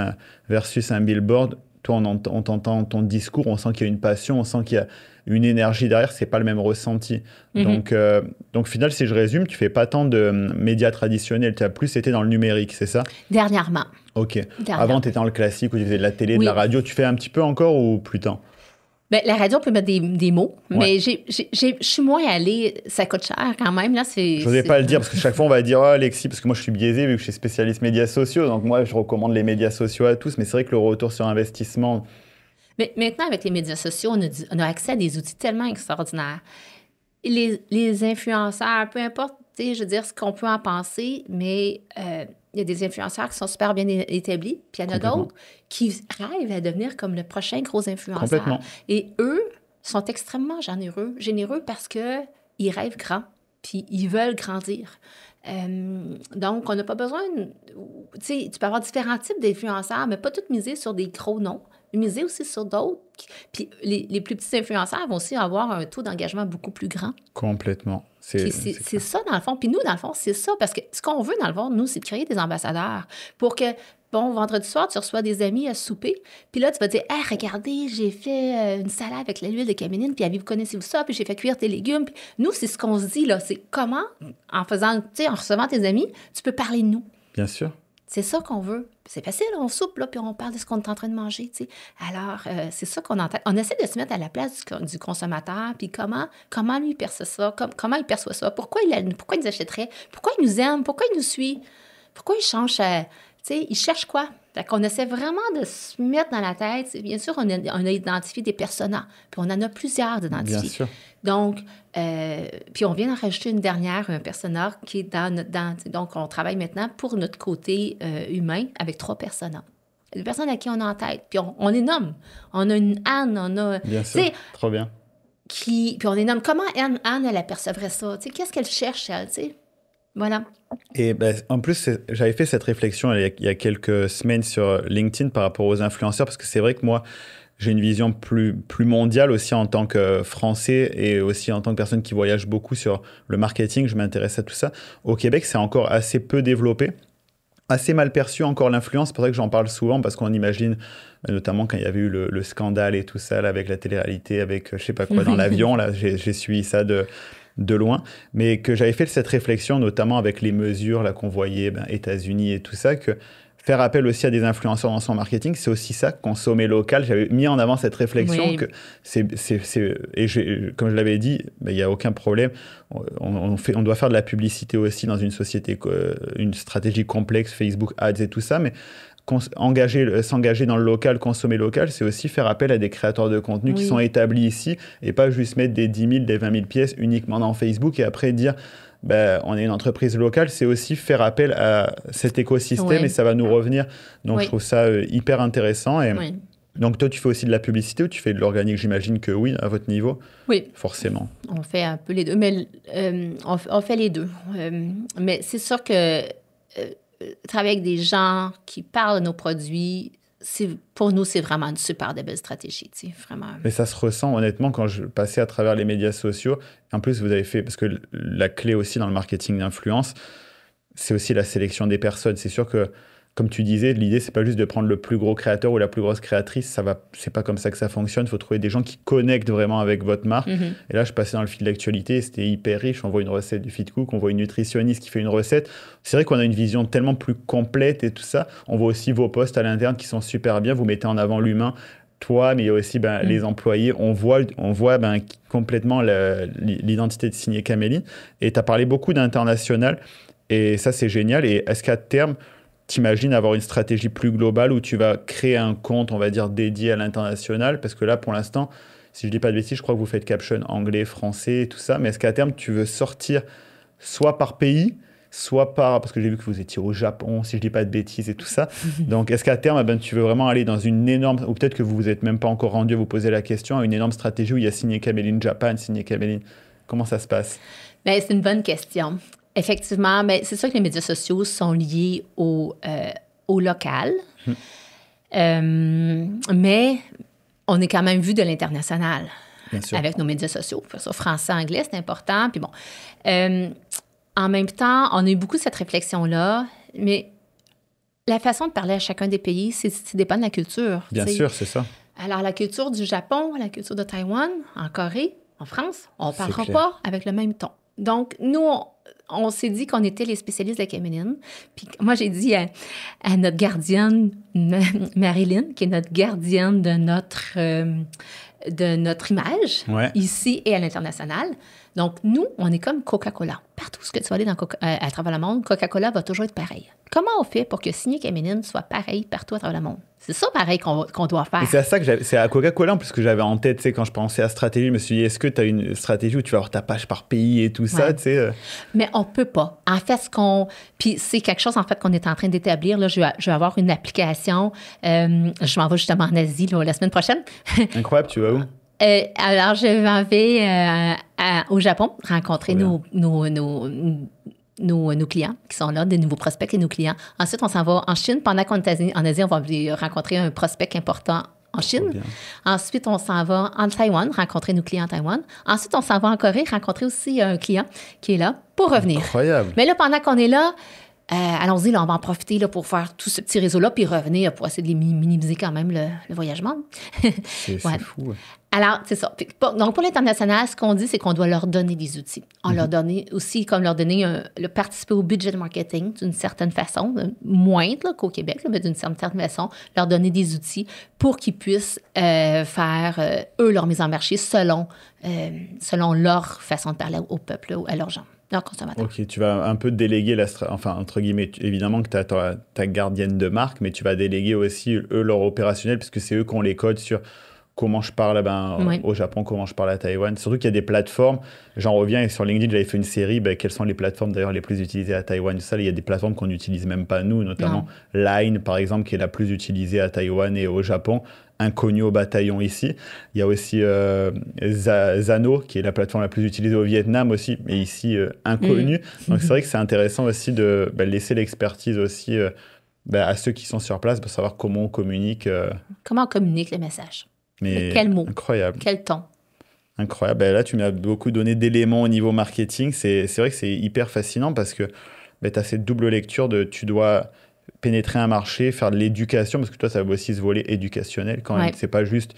versus un billboard. Toi, on t'entend ton discours, on sent qu'il y a une passion, on sent qu'il y a une énergie derrière, c'est pas le même ressenti. Donc, au final, si je résume, tu fais pas tant de médias traditionnels, tu as plus été dans le numérique, c'est ça? Dernièrement. OK. Avant, tu étais dans le classique où tu faisais de la télé, de la radio. Tu fais un petit peu encore ou plus tant? La radio, on peut mettre des mots, mais je suis moins allée. Ça coûte cher quand même. Là, je n'osais pas le dire parce que chaque fois, on va dire « Oh, Alexis », parce que moi, je suis biaisé vu que je suis spécialiste médias sociaux. Donc, moi, je recommande les médias sociaux à tous. Mais c'est vrai que le retour sur investissement... Mais maintenant, avec les médias sociaux, on a accès à des outils tellement extraordinaires. Les influenceurs, peu importe, je veux dire, ce qu'on peut en penser, mais... il y a des influenceurs qui sont super bien établis, puis il y en a d'autres qui rêvent à devenir comme le prochain gros influenceur. Et eux sont extrêmement généreux parce qu'ils rêvent grand, puis ils veulent grandir. Donc, on n'a pas besoin... Tu peux avoir différents types d'influenceurs, mais pas tout miser sur des gros noms. Miser aussi sur d'autres. Puis les plus petits influenceurs vont aussi avoir un taux d'engagement beaucoup plus grand. Complètement. C'est ça, dans le fond. Puis nous, dans le fond, c'est ça. Parce que ce qu'on veut, dans le fond, nous, c'est de créer des ambassadeurs pour que, vendredi soir, tu reçois des amis à souper. Puis là, tu vas dire, « Hey, regardez, j'ai fait une salade avec l'huile de caméline. Puis avez-vous connaissez-vous ça? Puis j'ai fait cuire tes légumes. » Puis nous, c'est ce qu'on se dit, là. C'est comment, en recevant tes amis, tu peux parler de nous. Bien sûr. C'est ça qu'on veut. C'est facile, on soupe, là, puis on parle de ce qu'on est en train de manger, tu sais. Alors, c'est ça qu'on entend. On essaie de se mettre à la place du consommateur, puis comment lui il perçoit ça, comment il perçoit ça, pourquoi il nous achèterait, pourquoi il nous aime, pourquoi il nous suit, pourquoi il change, tu sais, il cherche quoi? Fait qu'on essaie vraiment de se mettre dans la tête. Bien sûr, on a identifié des personas, puis on en a plusieurs d'identifiés. Bien sûr. Donc, puis on vient d'en rajouter une dernière, un persona qui est donc, on travaille maintenant pour notre côté humain avec 3 personas. Des personnes à qui on a en tête. Puis on les nomme. On a une Anne, on a... Bien sûr, trop bien. Puis on les nomme. Comment Anne, elle apercevrait ça? Tu sais, qu'est-ce qu'elle cherche, elle, tu sais? Voilà. Et ben, en plus, j'avais fait cette réflexion il y a quelques semaines sur LinkedIn par rapport aux influenceurs, parce que c'est vrai que moi, j'ai une vision plus mondiale aussi en tant que Français et aussi en tant que personne qui voyage beaucoup sur le marketing. Je m'intéresse à tout ça. Au Québec, c'est encore assez peu développé, assez mal perçu encore l'influence. C'est pour ça que j'en parle souvent, parce qu'on imagine, notamment quand il y avait eu le scandale et tout ça, là, avec la télé-réalité, avec je sais pas quoi dans l'avion, là, j'ai suivi ça de loin, mais que j'avais fait cette réflexion, notamment avec les mesures là qu'on voyait, États-Unis et tout ça, que faire appel aussi à des influenceurs dans son marketing, c'est aussi ça, consommer local. J'avais mis en avant cette réflexion, oui. Que comme je l'avais dit, il n'y a aucun problème. On doit faire de la publicité aussi dans une société, une stratégie complexe, Facebook Ads et tout ça, mais s'engager dans le local, consommer local, c'est aussi faire appel à des créateurs de contenu, oui, qui sont établis ici, et pas juste mettre des 10 000, des 20 000 pièces uniquement dans Facebook et après dire on est une entreprise locale. C'est aussi faire appel à cet écosystème, oui, et ça va nous revenir. Donc, oui, je trouve ça hyper intéressant. Et oui. Donc, toi, tu fais aussi de la publicité ou tu fais de l'organique? J'imagine que oui, à votre niveau. Oui. Forcément. On fait un peu les deux, mais on fait les deux. Mais c'est sûr que travailler avec des gens qui parlent de nos produits, pour nous, c'est vraiment une super belle stratégie, tu sais, vraiment. Mais ça se ressent, honnêtement, quand je passais à travers les médias sociaux. En plus, vous avez fait, parce que la clé aussi dans le marketing d'influence, c'est aussi la sélection des personnes. C'est sûr que, comme tu disais, l'idée, c'est pas juste de prendre le plus gros créateur ou la plus grosse créatrice. C'est pas comme ça que ça fonctionne. Il faut trouver des gens qui connectent vraiment avec votre marque. Mm-hmm. Et là, je passais dans le fil de l'actualité, c'était hyper riche. On voit une recette du FitCook, on voit une nutritionniste qui fait une recette. C'est vrai qu'on a une vision tellement plus complète et tout ça. On voit aussi vos posts à l'interne qui sont super bien. Vous mettez en avant l'humain, toi, mais il y a aussi les employés. On voit complètement l'identité de Signé Caméline. Et tu as parlé beaucoup d'international. Et ça, c'est génial. Et est-ce qu'à terme, t'imagines avoir une stratégie plus globale où tu vas créer un compte, on va dire, dédié à l'international? Parce que là, pour l'instant, si je dis pas de bêtises, je crois que vous faites caption anglais, français et tout ça. Mais est-ce qu'à terme, tu veux sortir soit par pays, soit par... Parce que j'ai vu que vous étiez au Japon, si je dis pas de bêtises et tout ça. Donc, est-ce qu'à terme, tu veux vraiment aller dans une énorme... Ou peut-être que vous vous êtes même pas encore rendu à vous poser la question, à une énorme stratégie où il y a Signé Caméline Japan, Signé Caméline. Comment ça se passe? C'est une bonne question. Effectivement, c'est sûr que les médias sociaux sont liés au local, mais on est quand même vu de l'international avec nos médias sociaux. Sur français, anglais, c'est important. Puis bon, en même temps, on a eu beaucoup cette réflexion-là, mais la façon de parler à chacun des pays, ça dépend de la culture. Bien sûr, c'est ça. Alors, la culture du Japon, la culture de Taïwan, en Corée, en France, on ne parlera pas avec le même ton. Donc, nous, on s'est dit qu'on était les spécialistes de la Caméline. Puis moi, j'ai dit à notre gardienne, Marilyn, qui est notre gardienne de notre image, ici et à l'international. Donc, nous, on est comme Coca-Cola. Partout où tu vas aller à travers le monde, Coca-Cola va toujours être pareil. Comment on fait pour que Signé Caméline soit pareil partout à travers le monde? C'est ça, pareil, qu'on doit faire. Et c'est à ça que c'est à Coca-Cola, en plus, que j'avais en tête, tu sais, quand je pensais à stratégie, je me suis dit, est-ce que tu as une stratégie où tu vas avoir ta page par pays et tout ça, tu sais? Mais on peut pas. En fait, puis c'est quelque chose, en fait, qu'on est en train d'établir. Là, je vais avoir une application. Je m'en vais justement en Asie, là, la semaine prochaine. Incroyable, tu vas où? Alors, je m'en vais au Japon rencontrer nos clients qui sont là, des nouveaux prospects et nos clients. Ensuite, on s'en va en Chine. Pendant qu'on est en Asie, on va rencontrer un prospect important en Chine. Ensuite, on s'en va en Taïwan, rencontrer nos clients en Taïwan. Ensuite, on s'en va en Corée, rencontrer aussi un client qui est là pour revenir. Incroyable. Mais là, pendant qu'on est là, allons-y, là, on va en profiter là, pour faire tout ce petit réseau-là, puis revenir pour essayer de les minimiser quand même le voyagement. C'est fou. Ouais. Alors, c'est ça. Donc, pour l'international, ce qu'on dit, c'est qu'on doit leur donner des outils. On leur donne aussi, comme leur donner, participer au budget marketing d'une certaine façon, moindre qu'au Québec, là, mais d'une certaine façon, leur donner des outils pour qu'ils puissent faire, eux, leur mise en marché selon leur façon de parler au peuple, à leurs gens. OK, tu vas un peu déléguer entre guillemets, évidemment que tu as ta gardienne de marque, mais tu vas déléguer aussi, eux, leur opérationnel, puisque c'est eux qui ont les codes sur comment je parle au Japon, comment je parle à Taïwan. Surtout qu'il y a des plateformes, j'en reviens, et sur LinkedIn, j'avais fait une série, quelles sont les plateformes d'ailleurs les plus utilisées à Taïwan. Ça, il y a des plateformes qu'on n'utilise même pas nous, notamment Line, par exemple, qui est la plus utilisée à Taïwan et au Japon, inconnue au bataillon ici. Il y a aussi Zano, qui est la plateforme la plus utilisée au Vietnam aussi, mais ici inconnue. Donc c'est vrai que c'est intéressant aussi de laisser l'expertise aussi à ceux qui sont sur place pour savoir comment on communique. Comment on communique le message. Mais quel mot? Incroyable. Quel ton? Incroyable. Là, tu m'as beaucoup donné d'éléments au niveau marketing. C'est vrai que c'est hyper fascinant parce que tu as cette double lecture de tu dois pénétrer un marché, faire de l'éducation, parce que toi, ça va aussi se voler éducationnel quand même. C'est pas juste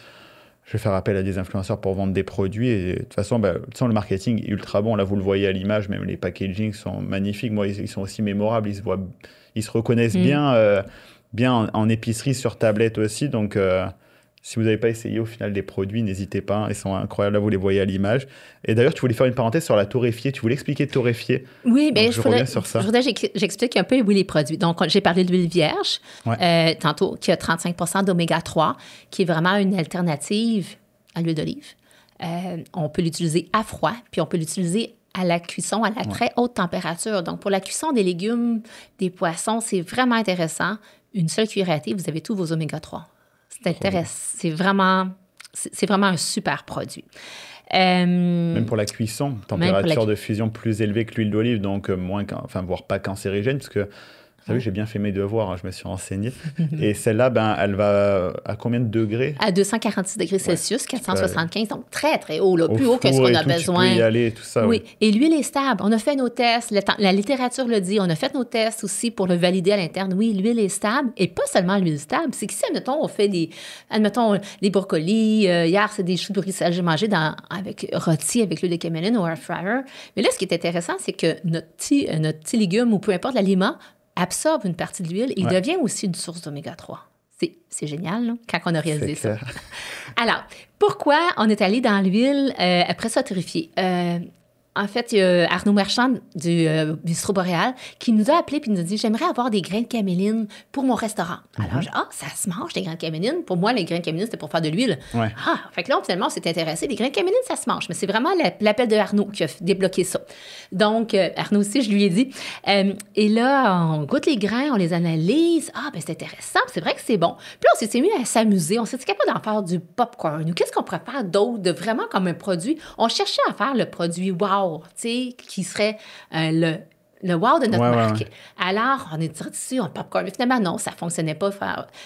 je vais faire appel à des influenceurs pour vendre des produits. Et de toute façon, le marketing est ultra bon. Là, vous le voyez à l'image, même les packagings sont magnifiques. Moi, ils sont aussi mémorables. Ils se reconnaissent bien en épicerie, sur tablette aussi. Donc, si vous n'avez pas essayé au final des produits, n'hésitez pas. Ils sont incroyables. Là, vous les voyez à l'image. Et d'ailleurs, tu voulais faire une parenthèse sur la torréfiée. Tu voulais expliquer torréfiée. Oui, mais je reviens sur ça. Je voudrais que j'explique un peu les produits. Donc, j'ai parlé de l'huile vierge tantôt, qui a 35 d'oméga 3, qui est vraiment une alternative à l'huile d'olive. On peut l'utiliser à froid, puis on peut l'utiliser à la cuisson à la très haute température. Donc, pour la cuisson des légumes, des poissons, c'est vraiment intéressant. Une seule cuillère à thé, vous avez tous vos oméga 3. C'est intéressant. C'est vraiment un super produit. Même pour la cuisson, température de fusion plus élevée que l'huile d'olive, donc voire pas cancérigène, parce que vous savez, j'ai bien fait mes devoirs, je me suis renseigné. Et celle-là, elle va à combien de degrés? À 246 degrés Celsius, 475, donc très, très haut, là, plus haut que ce qu'on a besoin. Tu peux y aller, tout ça. Oui, et l'huile est stable. On a fait nos tests, la littérature le dit, on a fait nos tests aussi pour le valider à l'interne. Oui, l'huile est stable, et pas seulement l'huile stable, c'est qu'ici, admettons, on fait des brocolis. Hier, c'est des choux de bruxelles, j'ai mangé rôti avec l'huile de caméline au air fryer. Mais là, ce qui est intéressant, c'est que notre petit légume, ou peu importe l'aliment, absorbe une partie de l'huile et il devient aussi une source d'oméga 3. C'est génial, là, quand on a réalisé ça. Alors, pourquoi on est allé dans l'huile après ça torréfiée? En fait, il y a Arnaud Marchand du Bistrot Boréal qui nous a appelé et nous a dit « J'aimerais avoir des grains de caméline pour mon restaurant. » Alors, j'ai dit « Ah, ça se mange, des grains de caméline. » Pour moi, les grains de caméline, c'était pour faire de l'huile. Ouais. Ah, fait que là, finalement, on s'est intéressé. Les grains de caméline, ça se mange. Mais c'est vraiment l'appel de Arnaud qui a débloqué ça. Donc, Arnaud aussi, je lui ai dit. Et là, on goûte les grains, on les analyse. Ah, ben c'est intéressant. C'est vrai que c'est bon. Puis là, on s'est mis à s'amuser. On s'est dit capable d'en faire du popcorn. Ou qu'est-ce qu'on pourrait faire d'autre, de vraiment comme un produit? On cherchait à faire le produit wow, tu sais, qui serait le wow de notre marque. Ouais. Alors, on est sorti en popcorn. Mais finalement, non, ça ne fonctionnait pas.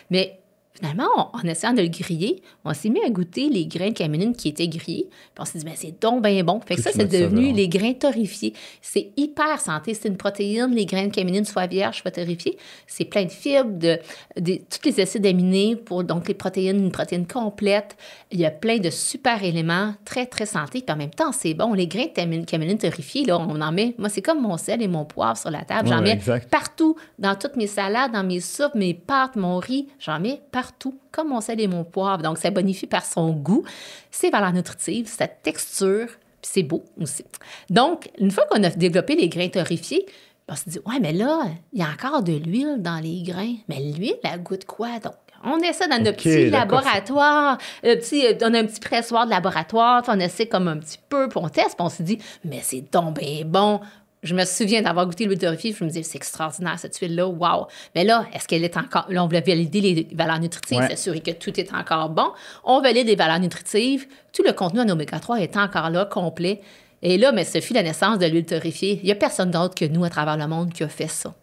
Mais finalement, en essayant de le griller, on s'est mis à goûter les grains de caméline qui étaient grillés. Puis on s'est dit, ben, c'est donc bien bon. Fait que ça, c'est devenu les grains torréfiés. C'est hyper santé. C'est une protéine, les grains de caméline, soit vierges, soit torréfiés. C'est plein de fibres, tous les acides aminés, donc les protéines, une protéine complète. Il y a plein de super éléments très, très santé. Puis en même temps, c'est bon. Les grains de caméline torréfiés, là, on en met. Moi, c'est comme mon sel et mon poivre sur la table. J'en mets partout, dans toutes mes salades, dans mes soupes, mes pâtes, mon riz. J'en mets partout, comme mon sel et mon poivre. Donc, ça bonifie par son goût, ses valeurs nutritives, sa texture, puis c'est beau aussi. Donc, une fois qu'on a développé les grains torréfiés, on s'est dit, ouais, mais là, il y a encore de l'huile dans les grains. Mais l'huile, elle goûte quoi, donc? On essaie dans notre petit laboratoire. On a un petit pressoir de laboratoire. On essaie comme un petit peu, puis on teste, puis on s'est dit, mais c'est donc bien bon. Je me souviens d'avoir goûté l'huile torréfiée, je me disais, c'est extraordinaire, cette huile-là, wow. Mais là, est-ce qu'elle est encore... Là, on voulait valider les valeurs nutritives, s'assurer que tout est encore bon. On valide les valeurs nutritives. Tout le contenu en oméga 3 est encore là, complet. Et là, mais ce fut la naissance de l'huile torréfiée. Il n'y a personne d'autre que nous à travers le monde qui a fait ça.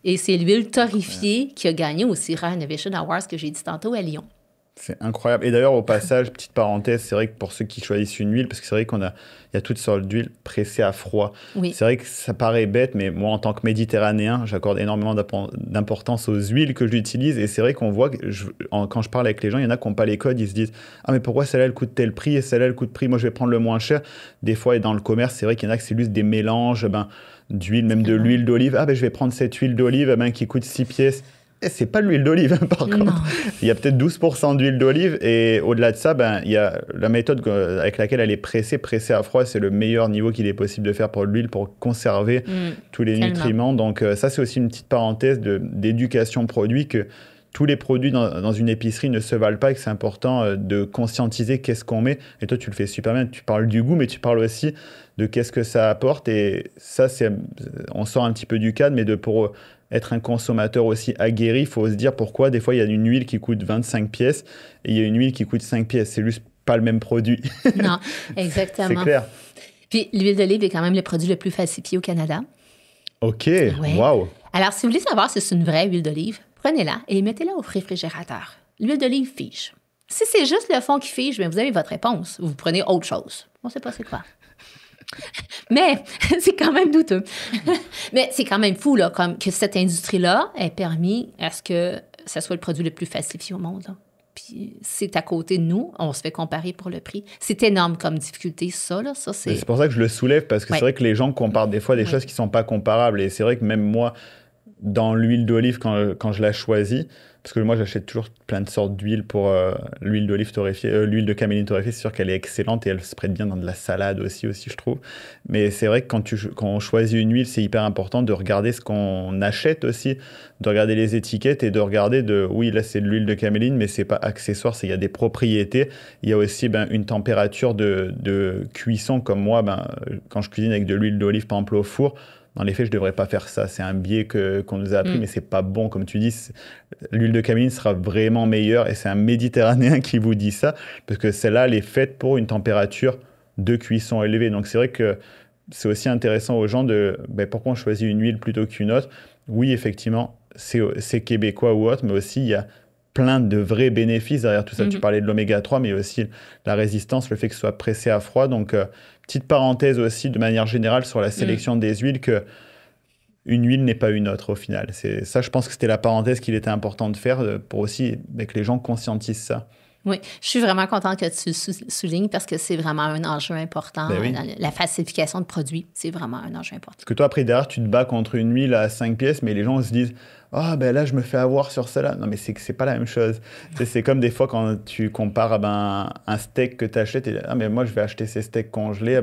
Et c'est l'huile torréfiée qui a gagné aussi Rare Innovation Awards que j'ai dit tantôt à Lyon. C'est incroyable. Et d'ailleurs, au passage, petite parenthèse, c'est vrai que pour ceux qui choisissent une huile, parce que c'est vrai il y a toutes sortes d'huiles pressées à froid. Oui. C'est vrai que ça paraît bête, mais moi, en tant que Méditerranéen, j'accorde énormément d'importance aux huiles que j'utilise. Et c'est vrai qu'on voit, quand je parle avec les gens, il y en a qui n'ont pas les codes, ils se disent « Ah, mais pourquoi celle-là, elle coûte tel prix et celle-là, elle coûte prix, moi, je vais prendre le moins cher. » Des fois, et dans le commerce, c'est vrai qu'il y en a que c'est juste des mélanges d'huile, même de l'huile d'olive. « Ah, ben, je vais prendre cette huile d'olive qui coûte 6 pièces. » C'est pas de l'huile d'olive, par contre. Il y a peut-être 12% d'huile d'olive. Et au-delà de ça, il y a la méthode avec laquelle elle est pressée à froid. C'est le meilleur niveau qu'il est possible de faire pour l'huile pour conserver tous les nutriments. Donc ça, c'est aussi une petite parenthèse d'éducation produit que tous les produits dans une épicerie ne se valent pas et que c'est important de conscientiser qu'est-ce qu'on met. Et toi, tu le fais super bien. Tu parles du goût, mais tu parles aussi de qu'est-ce que ça apporte. Et ça, on sort un petit peu du cadre, mais pour être un consommateur aussi aguerri, il faut se dire pourquoi des fois il y a une huile qui coûte 25 pièces et il y a une huile qui coûte 5 pièces. C'est juste pas le même produit. Non, exactement. C'est clair. Puis l'huile d'olive est quand même le produit le plus falsifié au Canada. OK, wow. Alors, si vous voulez savoir si c'est une vraie huile d'olive, prenez-la et mettez-la au réfrigérateur. L'huile d'olive fige. Si c'est juste le fond qui fige, bien, vous avez votre réponse. Vous prenez autre chose. On ne sait pas c'est quoi. Mais c'est quand même douteux. Mais c'est quand même fou là, que cette industrie-là ait permis à ce que ça soit le produit le plus falsifié au monde. Là. Puis c'est à côté de nous, on se fait comparer pour le prix. C'est énorme comme difficulté, ça. Là. C'est pour ça que je le soulève, parce que c'est vrai que les gens comparent des fois des choses qui ne sont pas comparables. Et c'est vrai que même moi, dans l'huile d'olive, quand je la choisis, parce que moi j'achète toujours plein de sortes d'huile pour l'huile d'olive torréfiée, l'huile de caméline torréfiée, c'est sûr qu'elle est excellente et elle se prête bien dans de la salade aussi je trouve. Mais c'est vrai que quand on choisit une huile, c'est hyper important de regarder ce qu'on achète aussi, de regarder les étiquettes et de regarder oui là c'est de l'huile de caméline, mais c'est pas accessoire, il y a des propriétés, il y a aussi une température de cuisson, comme moi quand je cuisine avec de l'huile d'olive par exemple au four. Dans les faits, je ne devrais pas faire ça. C'est un biais qu'on nous a appris, mais ce n'est pas bon. Comme tu dis, l'huile de caméline sera vraiment meilleure et c'est un Méditerranéen qui vous dit ça parce que celle-là, elle est faite pour une température de cuisson élevée. Donc, c'est vrai que c'est aussi intéressant aux gens pourquoi on choisit une huile plutôt qu'une autre. Oui, effectivement, c'est québécois ou autre, mais aussi, il y a plein de vrais bénéfices derrière tout ça. Tu parlais de l'oméga 3, mais aussi la résistance, le fait que ce soit pressé à froid. Donc, petite parenthèse aussi, de manière générale, sur la sélection des huiles, que une huile n'est pas une autre au final. Ça, je pense que c'était la parenthèse qu'il était important de faire pour aussi que les gens conscientisent ça. Oui, je suis vraiment contente que tu soulignes parce que c'est vraiment un enjeu important. Oui. La falsification de produits, c'est vraiment un enjeu important. Parce que toi, après, derrière, tu te bats contre une huile à 5 pièces, mais les gens se disent « Ah, là, je me fais avoir sur celle-là. » Non, mais c'est pas la même chose. C'est comme des fois quand tu compares un steak que tu achètes et « Ah, mais moi, je vais acheter ces steaks congelés,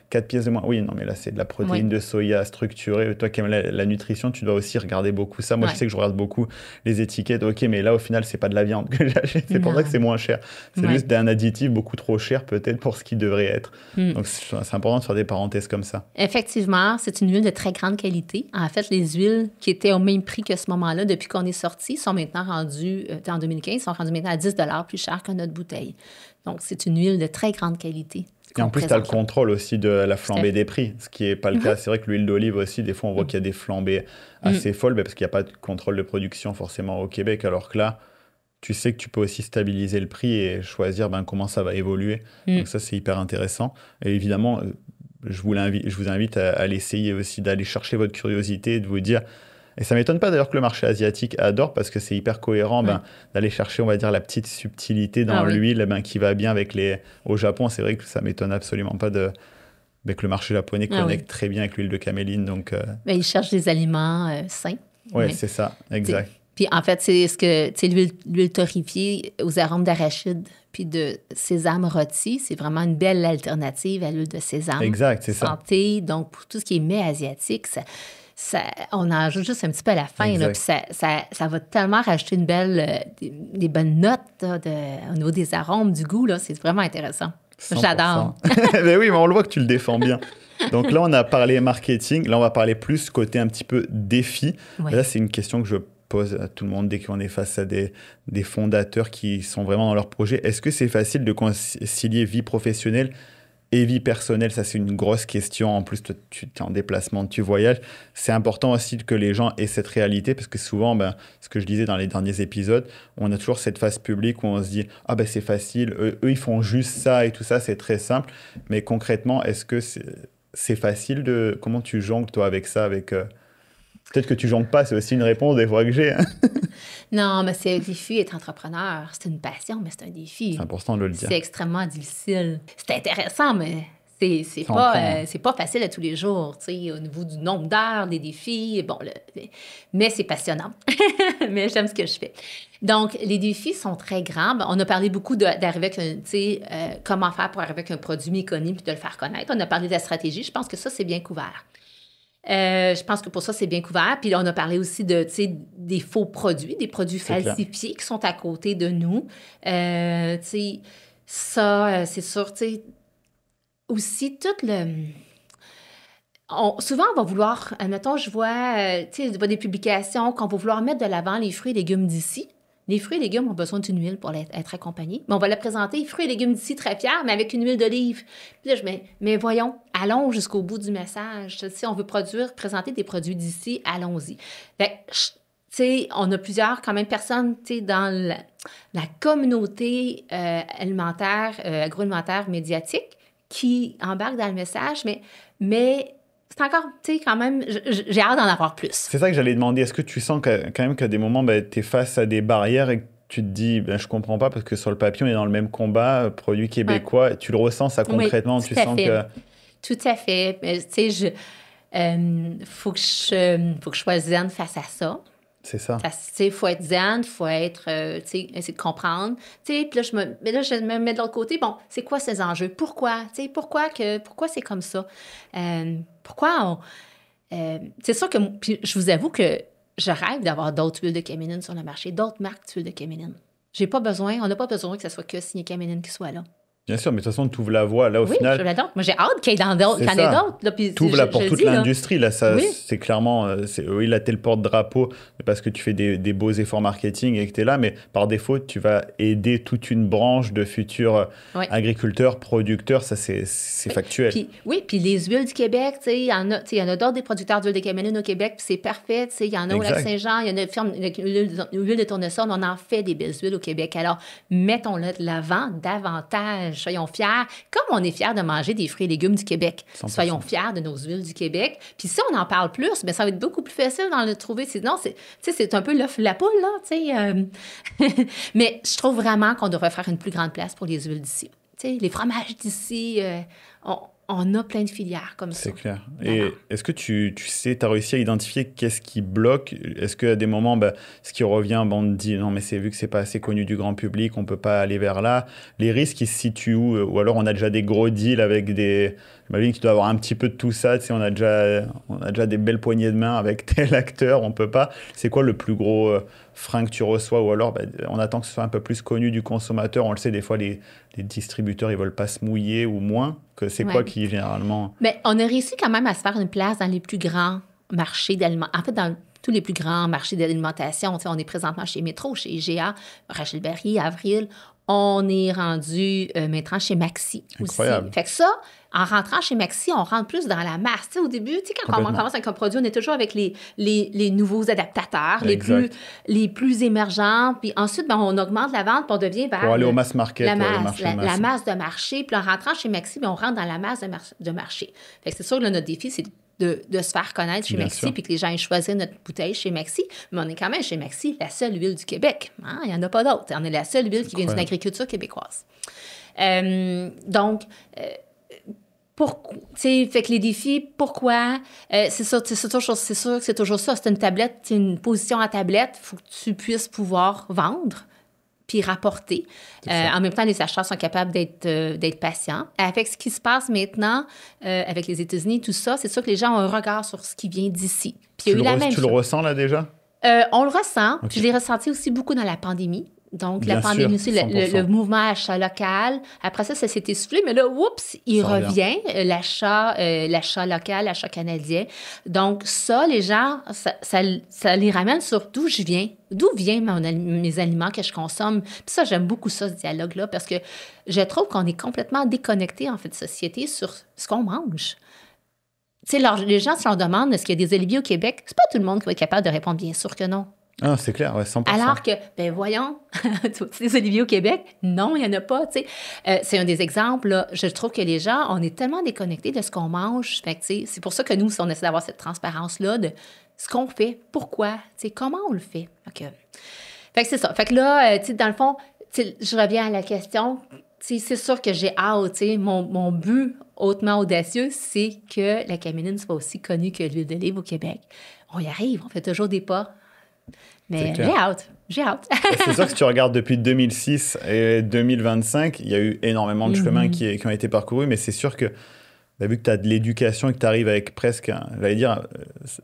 4 pièces de moins. » Oui, non, mais là, c'est de la protéine de soya structurée. Toi qui aimes la nutrition, tu dois aussi regarder beaucoup ça. Moi, je sais que je regarde beaucoup les étiquettes. OK, mais là, au final, c'est pas de la viande que j'achète. C'est pour ça que c'est moins cher. C'est juste un additif beaucoup trop cher, peut-être, pour ce qui devrait être. Donc, c'est important de faire des parenthèses comme ça. Effectivement, c'est une huile de très grande qualité. En fait, les huiles qui étaient au même prix que ce moment-là, depuis qu'on est sorti, sont maintenant rendues, en 2015, sont rendues maintenant à 10 $ plus cher que notre bouteille. Donc, c'est une huile de très grande qualité. Et en plus, tu as le contrôle aussi de la flambée des prix, ce qui n'est pas le cas. C'est vrai que l'huile d'olive aussi, des fois, on voit qu'il y a des flambées assez folles parce qu'il n'y a pas de contrôle de production forcément au Québec, alors que là, tu sais que tu peux aussi stabiliser le prix et choisir comment ça va évoluer. Donc ça, c'est hyper intéressant. Et évidemment, je vous invite à l'essayer aussi, d'aller chercher votre curiosité et de vous dire... Et ça ne m'étonne pas d'ailleurs que le marché asiatique adore parce que c'est hyper cohérent d'aller chercher, on va dire, la petite subtilité dans l'huile qui va bien avec les... Au Japon, c'est vrai que ça ne m'étonne absolument pas que le marché japonais connecte très bien avec l'huile de caméline. Donc, ils cherchent des aliments sains. Oui, c'est ça, exact. Puis en fait, c'est ce que l'huile torréfiée aux arômes d'arachide puis de sésame rôti, c'est vraiment une belle alternative à l'huile de sésame. Exact, c'est ça. Santé, donc pour tout ce qui est mets asiatique, on en ajoute juste un petit peu à la fin, là, puis ça va tellement rajouter des bonnes notes là, au niveau des arômes, du goût. Là, c'est vraiment intéressant. 100%. J'adore. Mais oui, mais on le voit que tu le défends bien. Donc là, on a parlé marketing. Là, on va parler plus côté un petit peu défi. Ouais. Là, c'est une question que je pose à tout le monde dès qu'on est face à des fondateurs qui sont vraiment dans leur projet. Est-ce que c'est facile de concilier vie professionnelle et vie personnelle, ça c'est une grosse question. En plus, toi, tu es en déplacement, tu voyages. C'est important aussi que les gens aient cette réalité parce que souvent, ce que je disais dans les derniers épisodes, on a toujours cette phase publique où on se dit « Ah c'est facile, eux ils font juste ça et tout ça, c'est très simple. » Mais concrètement, est-ce que c'est facile de... Comment tu jongles toi avec ça avec, Peut-être que tu jongles pas, c'est aussi une réponse des fois que j'ai. Hein. Non, mais c'est un défi être entrepreneur. C'est une passion, mais c'est un défi. C'est important de le dire. C'est extrêmement difficile. C'est intéressant, mais c'est pas facile à tous les jours, tu sais, au niveau du nombre d'heures, des défis. Bon, mais c'est passionnant. Mais j'aime ce que je fais. Donc, les défis sont très grands. On a parlé beaucoup d'arriver avec comment faire pour arriver avec un produit méconnu puis de le faire connaître. On a parlé de la stratégie. Je pense que ça, c'est bien couvert. Je pense que pour ça, c'est bien couvert. Puis là, on a parlé aussi des faux produits, des produits falsifiés qui sont à côté de nous. Ça, c'est sûr, aussi, tout le... souvent, on va vouloir... Admettons, je vois des publications qu'on va vouloir mettre de l'avant les fruits et légumes d'ici. Les fruits et légumes ont besoin d'une huile pour être accompagnés. Mais on va la présenter, fruits et légumes d'ici très fiers, mais avec une huile d'olive. Puis là, mais voyons, allons jusqu'au bout du message. Si on veut présenter des produits d'ici, allons-y. Fait que, on a plusieurs, quand même, personnes, dans la communauté alimentaire, agroalimentaire médiatique qui embarquent dans le message, mais c'est encore, quand même, j'ai hâte d'en avoir plus. C'est ça que j'allais demander. Est-ce que tu sens quand même qu'à des moments, tu es face à des barrières et que tu te dis, je comprends pas parce que sur le papier, on est dans le même combat, produit québécois, tu le ressens ça concrètement, tu sens que... Tout à fait. Tu sais, faut que je sois zen face à ça. C'est ça. Il faut être zen, il faut être, essayer de comprendre. Puis là, je me mets de l'autre côté. Bon, c'est quoi ces enjeux? Pourquoi? Pourquoi c'est comme ça? Pourquoi c'est sûr que puis je vous avoue que je rêve d'avoir d'autres huiles de caméline sur le marché, d'autres marques d'huiles de caméline. On n'a pas besoin que ce soit que signé caméline qui soit là. Bien sûr, mais de toute façon, tu ouvres la voie. Là, au final... Oui, moi, j'ai hâte qu'il y en ait d'autres. Tu ouvres là pour toute l'industrie. Là, ça, c'est clairement... là, t'es le porte-drapeau parce que tu fais des beaux efforts marketing et que tu es là, mais par défaut, tu vas aider toute une branche de futurs agriculteurs, producteurs. Ça, c'est factuel. Puis les huiles du Québec, il y en a d'autres des producteurs d'huile de caméline au Québec, puis c'est parfait. Il y en a au Lac-Saint-Jean, il y en a des firmes d'huile de tournesol. On en fait des belles huiles au Québec. Alors, mettons-le de l'avant davantage. Soyons fiers, comme on est fiers de manger des fruits et légumes du Québec. 100%. Soyons fiers de nos huiles du Québec. Puis si on en parle plus, ça va être beaucoup plus facile d'en le trouver. Sinon, c'est un peu l'œuf la poule, là. Mais je trouve vraiment qu'on devrait faire une plus grande place pour les huiles d'ici. Les fromages d'ici, on a plein de filières comme ça. C'est clair. Et est-ce que tu sais, tu as réussi à identifier qu'est-ce qui bloque? Est-ce qu'à des moments, ce qui revient, on te dit non, mais c'est vu que c'est pas assez connu du grand public, on peut pas aller vers là. Les risques, ils se situent où? Ou alors on a déjà des gros deals avec des... J'imagine qu'il doit y avoir un petit peu de tout ça. On a déjà des belles poignées de main avec tel acteur, on peut pas. C'est quoi le plus gros frein que tu reçois? Ou alors on attend que ce soit un peu plus connu du consommateur. On le sait, des fois, les distributeurs, ils veulent pas se mouiller ou moins. C'est quoi qui, généralement... Mais on a réussi quand même à se faire une place dans les plus grands marchés d'aliments. En fait, dans tous les plus grands marchés d'alimentation. On est présentement chez Métro, chez IGA, Rachel Berry, Avril. On est rendu maintenant chez Maxi aussi. Fait que ça, en rentrant chez Maxi, on rentre plus dans la masse. Au début, quand on commence avec un produit, on est toujours avec les nouveaux adaptateurs, les plus émergents. Puis ensuite, on augmente la vente, puis on devient vers... Pour aller au mass market. La masse de marché. Puis en rentrant chez Maxi, on rentre dans la masse de marché. Fait que c'est sûr que notre défi, c'est de se faire connaître chez Maxi, puis que les gens aient choisi notre bouteille chez Maxi. Mais on est quand même chez Maxi, la seule huile du Québec. Il n'y en a pas d'autres. On est la seule huile qui vient d'une agriculture québécoise. Donc, fait que les défis, pourquoi? C'est sûr que c'est toujours ça. C'est une tablette, c'est une position à tablette. Il faut que tu puisses pouvoir vendre puis rapporter. En même temps, les acheteurs sont capables d'être patients. Avec ce qui se passe maintenant, avec les États-Unis, tout ça, c'est sûr que les gens ont un regard sur ce qui vient d'ici. Puis tu le ressens là déjà? On le ressent. Okay. Puis je l'ai ressenti aussi beaucoup dans la pandémie. Donc, Bien la pandémie sûr, aussi, 100%. le mouvement achat local. Après ça s'est essoufflé, mais là, oups, il Ça revient, l'achat local, l'achat canadien. Donc, ça, les gens, ça les ramène sur d'où je viens, d'où viennent mes aliments que je consomme. Puis ça, j'aime beaucoup ça, ce dialogue-là, parce que je trouve qu'on est complètement déconnecté, en fait, de société sur ce qu'on mange. Tu sais, les gens se leur demandent est-ce qu'il y a des oliviers au Québec? C'est pas tout le monde qui va être capable de répondre bien sûr que non. Ah, c'est clair, ouais, 100%. Alors que, ben voyons, des oliviers au Québec, non, il n'y en a pas, tu sais. C'est un des exemples, là. Je trouve que les gens, on est tellement déconnectés de ce qu'on mange. Fait que, tu sais, c'est pour ça que nous, on essaie d'avoir cette transparence-là de ce qu'on fait, pourquoi, tu sais, comment on le fait. Fait que c'est ça. Fait que là, tu sais, dans le fond, tu sais, je reviens à la question. Tu sais, c'est sûr que j'ai hâte, tu sais, mon but hautement audacieux, c'est que la caméline soit aussi connue que l'huile d'olive au Québec. On y arrive, on fait toujours des pas. Mais j'ai hâte. C'est sûr que si tu regardes depuis 2006 et 2025, il y a eu énormément de chemins qui ont été parcourus, mais c'est sûr que vu que tu as de l'éducation et que tu arrives avec presque, j'allais dire,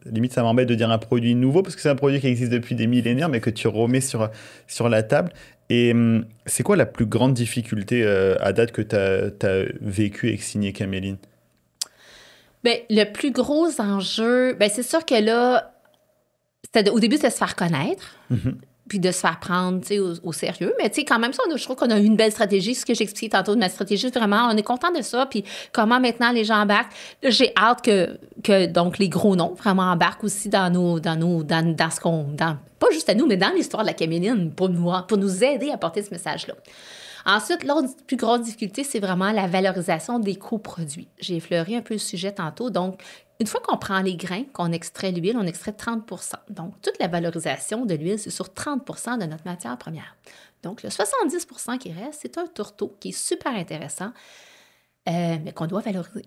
limite ça m'embête de dire un produit nouveau, parce que c'est un produit qui existe depuis des millénaires, mais que tu remets sur la table. Et c'est quoi la plus grande difficulté à date que tu as vécu avec Signé Caméline? Bien, le plus gros enjeu, bien, c'est sûr que là, au début, c'était de se faire connaître, puis de se faire prendre, tu sais, au sérieux. Mais tu sais, quand même, ça, je trouve qu'on a eu une belle stratégie. Ce que j'expliquais tantôt de ma stratégie, vraiment, on est content de ça. Puis comment maintenant les gens embarquent. Là, j'ai hâte que donc les gros noms vraiment embarquent aussi dans ce qu'on, pas juste à nous, mais dans l'histoire de la caméline pour nous aider à porter ce message-là. Ensuite, l'autre plus grosse difficulté, c'est vraiment la valorisation des coproduits. J'ai effleuré un peu le sujet tantôt. Donc, une fois qu'on prend les grains, qu'on extrait l'huile, on extrait 30 %. Donc, toute la valorisation de l'huile, c'est sur 30 % de notre matière première. Donc, le 70 % qui reste, c'est un tourteau qui est super intéressant, mais qu'on doit valoriser.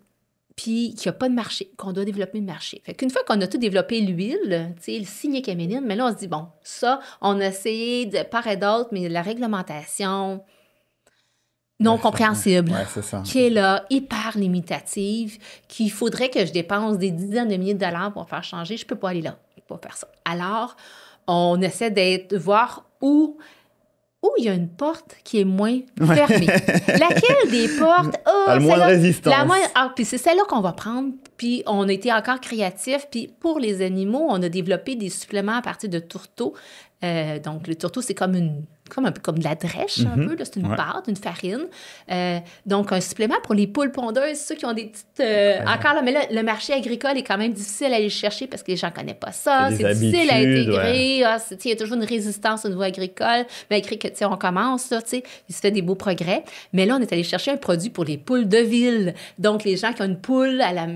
Puis qu'il n'y a pas de marché, qu'on doit développer le marché. Fait qu'une fois qu'on a tout développé l'huile, tu sais, le Signé Caméline, mais là, on se dit, bon, ça, on a essayé de part et d'autre, mais la réglementation non compréhensible, c'est ça. qui est là, hyper limitative, qu'il faudrait que je dépense des dizaines de milliers de dollars pour faire changer. Je ne peux pas aller là, je ne peux pas faire ça. Alors, on essaie de voir où il y a une porte qui est moins fermée. Laquelle des portes a le moins de résistance. Puis c'est celle-là qu'on va prendre. Puis on a été encore créatifs. Puis pour les animaux, on a développé des suppléments à partir de tourteaux. Donc le tourteau, c'est comme un peu comme de la drèche, un peu. Là. C'est une pâte, une farine. Donc, un supplément pour les poules pondeuses, ceux qui ont des petites... Encore là, mais là, le marché agricole est quand même difficile à aller chercher parce que les gens ne connaissent pas ça. C'est difficile à intégrer. Il y a toujours une résistance au niveau agricole. Malgré que, on commence, là, il se fait des beaux progrès. Mais là, on est allé chercher un produit pour les poules de ville. Donc, les gens qui ont une poule à la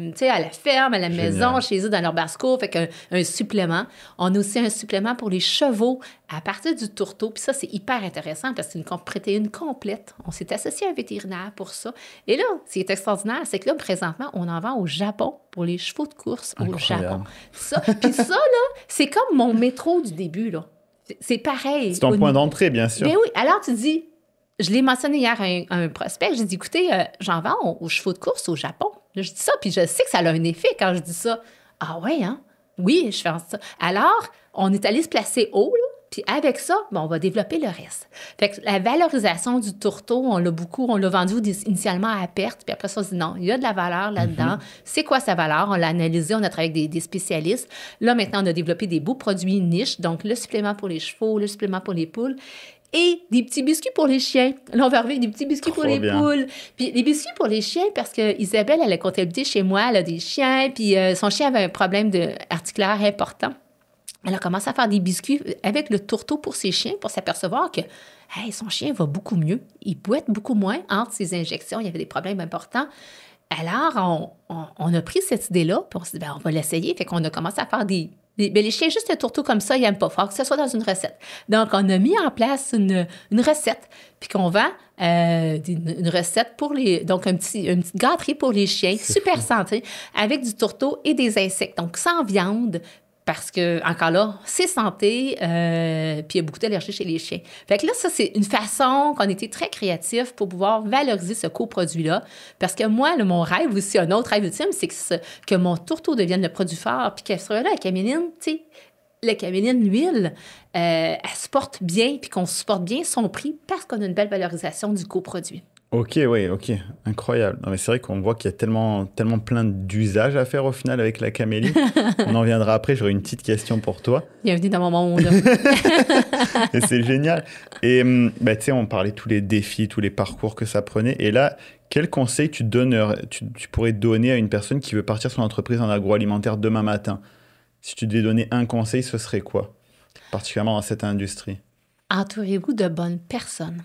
ferme, à la maison, chez eux, dans leur basse-cour, fait qu'un supplément. On a aussi un supplément pour les chevaux à partir du tourteau. Puis ça, c'est hyper intéressant parce que c'est une protéine complète. On s'est associé à un vétérinaire pour ça. Et là, ce qui est extraordinaire, c'est que là, présentement, on en vend au Japon pour les chevaux de course au Japon. Puis ça, là, c'est comme mon métro du début, là. C'est pareil. C'est ton point d'entrée, bien sûr. Ben oui. Alors, tu dis, je l'ai mentionné hier à un prospect, j'ai dit, écoutez, j'en vends aux chevaux de course au Japon. Là, je dis ça, puis je sais que ça a un effet quand je dis ça. Ah ouais, hein? Oui, je fais ça. Alors, on est allé se placer haut, là. Puis avec ça, on va développer le reste. Fait que la valorisation du tourteau, on l'a vendu initialement à perte, puis après ça, on se dit non, il y a de la valeur là-dedans. C'est quoi sa valeur? On l'a analysé, on a travaillé avec des spécialistes. Là, maintenant, on a développé des beaux produits niches, donc le supplément pour les chevaux, le supplément pour les poules, et des petits biscuits pour les chiens. Là, on va arriver avec des petits biscuits pour les poules. Puis les biscuits pour les chiens, parce que Isabelle, elle a comptabilité chez moi, elle a des chiens, puis son chien avait un problème articulaire important. Elle a commencé à faire des biscuits avec le tourteau pour ses chiens pour s'apercevoir que son chien va beaucoup mieux. Il boite beaucoup moins entre ses injections. Il y avait des problèmes importants. Alors, on a pris cette idée-là, puis on s'est dit, on va l'essayer. Fait qu'on a commencé à faire les chiens, juste le tourteau comme ça, ils n'aiment pas fort, que ce soit dans une recette. Donc, on a mis en place une recette, puis qu'on vend une recette pour donc une petite gâterie pour les chiens, super santé, avec du tourteau et des insectes. Donc, sans viande, parce que, encore là, c'est santé, puis il y a beaucoup d'allergies chez les chiens. Fait que là, ça, c'est une façon qu'on était très créatifs pour pouvoir valoriser ce coproduit-là. Parce que moi, mon rêve aussi, un autre rêve ultime, c'est que mon tourteau devienne le produit phare, puis qu'elle soit là, la caméline, tu sais, la caméline, l'huile, elle se porte bien, puis qu'on supporte bien son prix parce qu'on a une belle valorisation du coproduit. Ok, oui, ok. Incroyable. Non, mais c'est vrai qu'on voit qu'il y a tellement, tellement plein d'usages à faire au final avec la camélie. On en viendra après, j'aurai une petite question pour toi. Bienvenue dans mon monde. Et c'est génial. Et tu sais, on parlait de tous les défis, tous les parcours que ça prenait. Et là, quel conseil tu pourrais donner à une personne qui veut partir son entreprise en agroalimentaire demain matin? Si tu devais donner un conseil, ce serait quoi? Particulièrement dans cette industrie. Entourez-vous de bonnes personnes.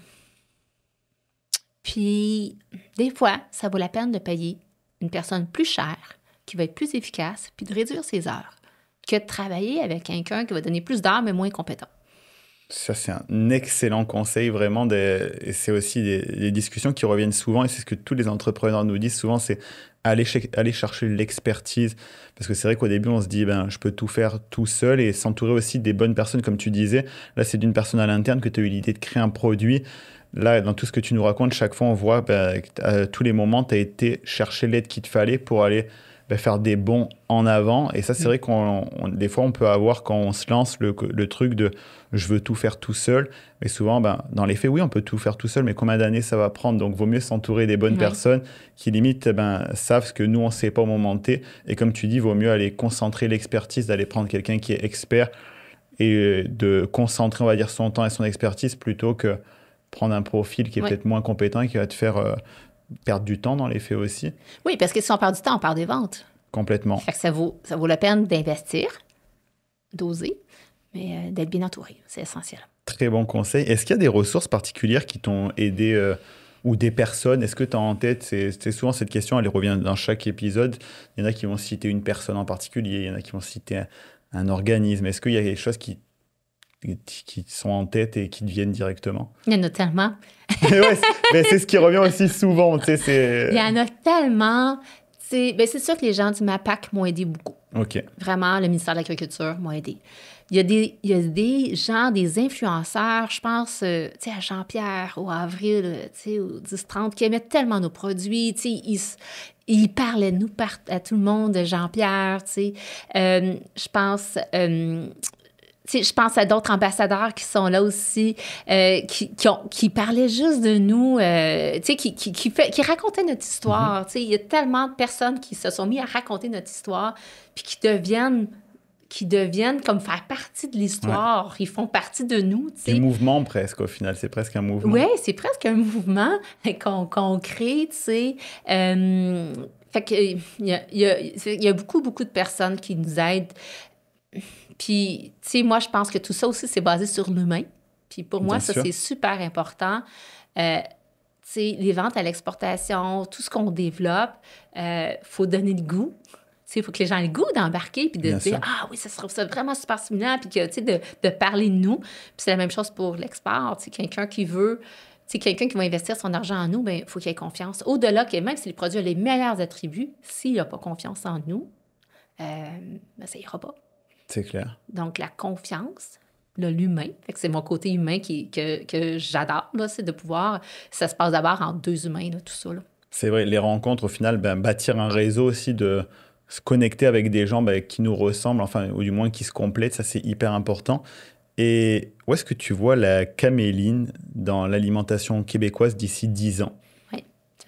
Puis, des fois, ça vaut la peine de payer une personne plus chère, qui va être plus efficace, puis de réduire ses heures, que de travailler avec quelqu'un qui va donner plus d'heures, mais moins compétent. Ça, c'est un excellent conseil, vraiment. Et c'est aussi des discussions qui reviennent souvent, et c'est ce que tous les entrepreneurs nous disent souvent, c'est aller chercher l'expertise. Parce que c'est vrai qu'au début, on se dit, je peux tout faire tout seul, et s'entourer aussi des bonnes personnes, comme tu disais. Là, c'est d'une personne à l'interne que tu as eu l'idée de créer un produit. Là, dans tout ce que tu nous racontes, chaque fois, on voit qu'à tous les moments, tu as été chercher l'aide qu'il te fallait pour aller faire des bons en avant. Et ça, c'est vrai des fois, on peut avoir, quand on se lance, le truc de « je veux tout faire tout seul ». Mais souvent, dans les faits, oui, on peut tout faire tout seul, mais combien d'années ça va prendre? Donc, vaut mieux s'entourer des bonnes personnes qui, limite, savent ce que nous, on ne sait pas au moment T. Et comme tu dis, vaut mieux aller concentrer l'expertise, d'aller prendre quelqu'un qui est expert et de concentrer, on va dire, son temps et son expertise plutôt que prendre un profil qui est peut-être moins compétent et qui va te faire perdre du temps dans les faits aussi. Oui, parce que si on perd du temps, on perd des ventes. Complètement. Fait que ça vaut la peine d'investir, d'oser, mais d'être bien entouré. C'est essentiel. Très bon conseil. Est-ce qu'il y a des ressources particulières qui t'ont aidé ou des personnes? Est-ce que tu as en tête, c'est souvent cette question, elle revient dans chaque épisode. Il y en a qui vont citer une personne en particulier, il y en a qui vont citer un organisme. Est-ce qu'il y a des choses qui sont en tête et qui te viennent directement? Il y en a tellement. C'est ce qui revient aussi souvent. Il y en a tellement. C'est sûr que les gens du MAPAC m'ont aidé beaucoup. OK. Vraiment, le ministère de l'Agriculture m'a aidé. Il y a des gens, des influenceurs, je pense à Jean-Pierre ou à Avril, au 10-30, qui aimaient tellement nos produits. Ils parlaient de nous à tout le monde, de Jean-Pierre. Je pense... je pense à d'autres ambassadeurs qui sont là aussi, qui parlaient juste de nous, qui racontaient notre histoire. Il y a tellement de personnes qui se sont mis à raconter notre histoire, puis qui deviennent comme faire partie de l'histoire. Ouais. Ils font partie de nous. Un mouvement presque, au final. C'est presque un mouvement. Oui, c'est presque un mouvement qu'on crée, fait que il y a beaucoup, beaucoup de personnes qui nous aident. Puis, moi, je pense que tout ça aussi, c'est basé sur l'humain. Puis pour moi, ça, c'est super important. Les ventes à l'exportation, tout ce qu'on développe, faut donner le goût. Il faut que les gens aient le goût d'embarquer puis de dire « Ah oui, ça serait vraiment super stimulant », puis de parler de nous. Puis c'est la même chose pour l'export. Quelqu'un qui va investir son argent en nous, il faut qu'il ait confiance. Au-delà que même si le produit a les meilleurs attributs, s'il n'a pas confiance en nous, ça ira pas. C'est clair. Donc, la confiance, l'humain, c'est mon côté humain que j'adore, là, c'est de pouvoir... Ça se passe d'abord entre deux humains, là, tout ça. Là. C'est vrai, les rencontres, au final, bâtir un réseau aussi, de se connecter avec des gens qui nous ressemblent, enfin, ou du moins qui se complètent, ça, c'est hyper important. Et où est-ce que tu vois la caméline dans l'alimentation québécoise d'ici 10 ans?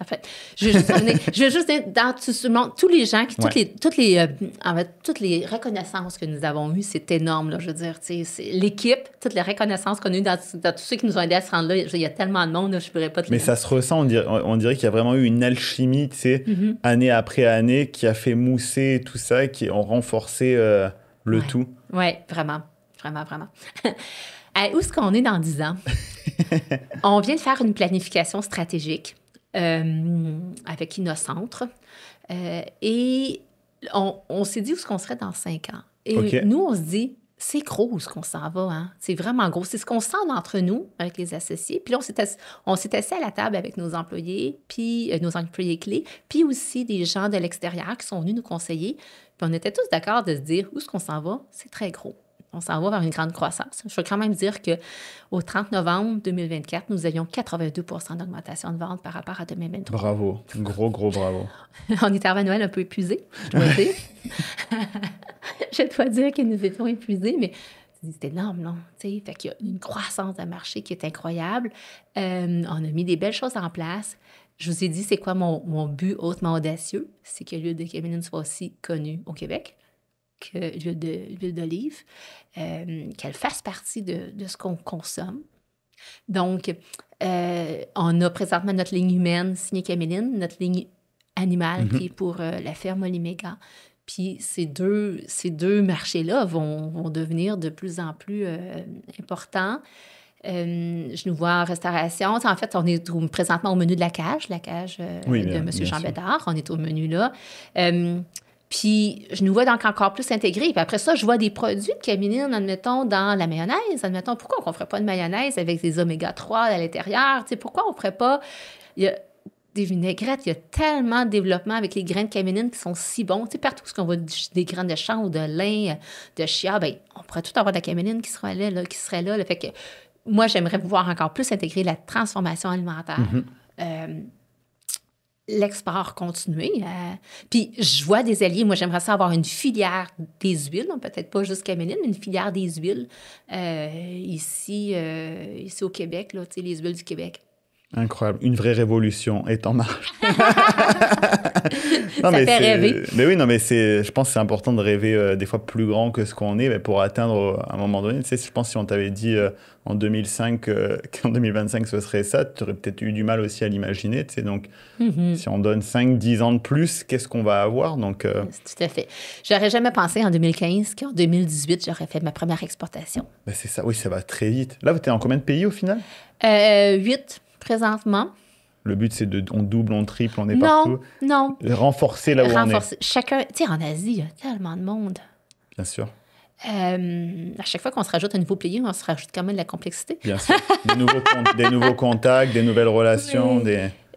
En fait, je veux juste dire, dans tous les gens, toutes les reconnaissances que nous avons eues, c'est énorme, là, je veux dire, l'équipe, toutes les reconnaissances qu'on a eues dans tous ceux qui nous ont aidés à se rendre là, il y a tellement de monde, là, je ne pourrais pas te Mais ça se ressent, on dirait qu'il y a vraiment eu une alchimie, année après année, qui a fait mousser tout ça, qui ont renforcé le tout. Oui, vraiment, vraiment, vraiment. Où est-ce qu'on est dans 10 ans? On vient de faire une planification stratégique. Avec Innocentre. Et on s'est dit où est-ce qu'on serait dans 5 ans. Et nous, on se dit, c'est gros où est-ce qu'on s'en va. Hein? C'est vraiment gros. C'est ce qu'on sent d'entre nous avec les associés. Puis là, on s'est assis à la table avec nos employés, puis nos employés clés, puis aussi des gens de l'extérieur qui sont venus nous conseiller. Puis on était tous d'accord de se dire où est-ce qu'on s'en va. C'est très gros. On s'en va vers une grande croissance. Je veux quand même dire qu'au 30 novembre 2024, nous avions 82 % d'augmentation de vente par rapport à 2023. Bravo. Gros bravo. On était à Noël un peu épuisé, je dois dire. Je dois dire que nous étions épuisés, mais c'est énorme, non? Fait qu'il y a une croissance de marché qui est incroyable. On a mis des belles choses en place. Je vous ai dit, c'est quoi mon but hautement audacieux? C'est que l'huile de caméline soit aussi connue au Québec que l'huile d'olive, qu'elle fasse partie de ce qu'on consomme. Donc, on a présentement notre ligne humaine signée Caméline, notre ligne animale qui est pour la ferme Oliméga. Puis ces deux marchés-là vont devenir de plus en plus importants. Je nous vois en restauration. En fait, on est présentement au menu de la cage de M. Jean Bédard. On est au menu là. Puis je nous vois donc encore plus intégrés. Puis après ça, je vois des produits de caméline, admettons, dans la mayonnaise. Admettons, pourquoi on ne ferait pas de mayonnaise avec des oméga-3 à l'intérieur? Pourquoi on ne ferait pas... Il y a des vinaigrettes, il y a tellement de développement avec les grains de caméline qui sont si bons. Partout où on voit des graines de chanvre ou de lin, de chia, bien, on pourrait tout avoir de la caméline qui serait là. Fait que moi, j'aimerais pouvoir encore plus intégrer la transformation alimentaire. L'export continuer. Puis je vois des alliés. Moi, j'aimerais ça avoir une filière des huiles, peut-être pas juste caméline, mais une filière des huiles ici au Québec, là, les huiles du Québec. Incroyable. Une vraie révolution est en marche. Ça fait rêver. Mais oui, non, mais je pense que c'est important de rêver des fois plus grand que ce qu'on est, mais pour atteindre à un moment donné. Tu sais, je pense que si on t'avait dit en 2005 qu'en 2025 ce serait ça, tu aurais peut-être eu du mal aussi à l'imaginer. Tu sais, donc, si on donne 5-10 ans de plus, qu'est-ce qu'on va avoir? Donc, tout à fait. J'aurais jamais pensé en 2015 qu'en 2018, j'aurais fait ma première exportation. Ben c'est ça. Oui, ça va très vite. Là, tu es en combien de pays au final? 8 présentement. Le but, c'est on double, on triple, on est partout. Non. Renforcer là où on est. Chacun, tu sais, en Asie, il y a tellement de monde. Bien sûr. À chaque fois qu'on se rajoute un nouveau pays, on se rajoute quand même de la complexité. Bien sûr. Des nouveaux contacts, des nouvelles relations, oui.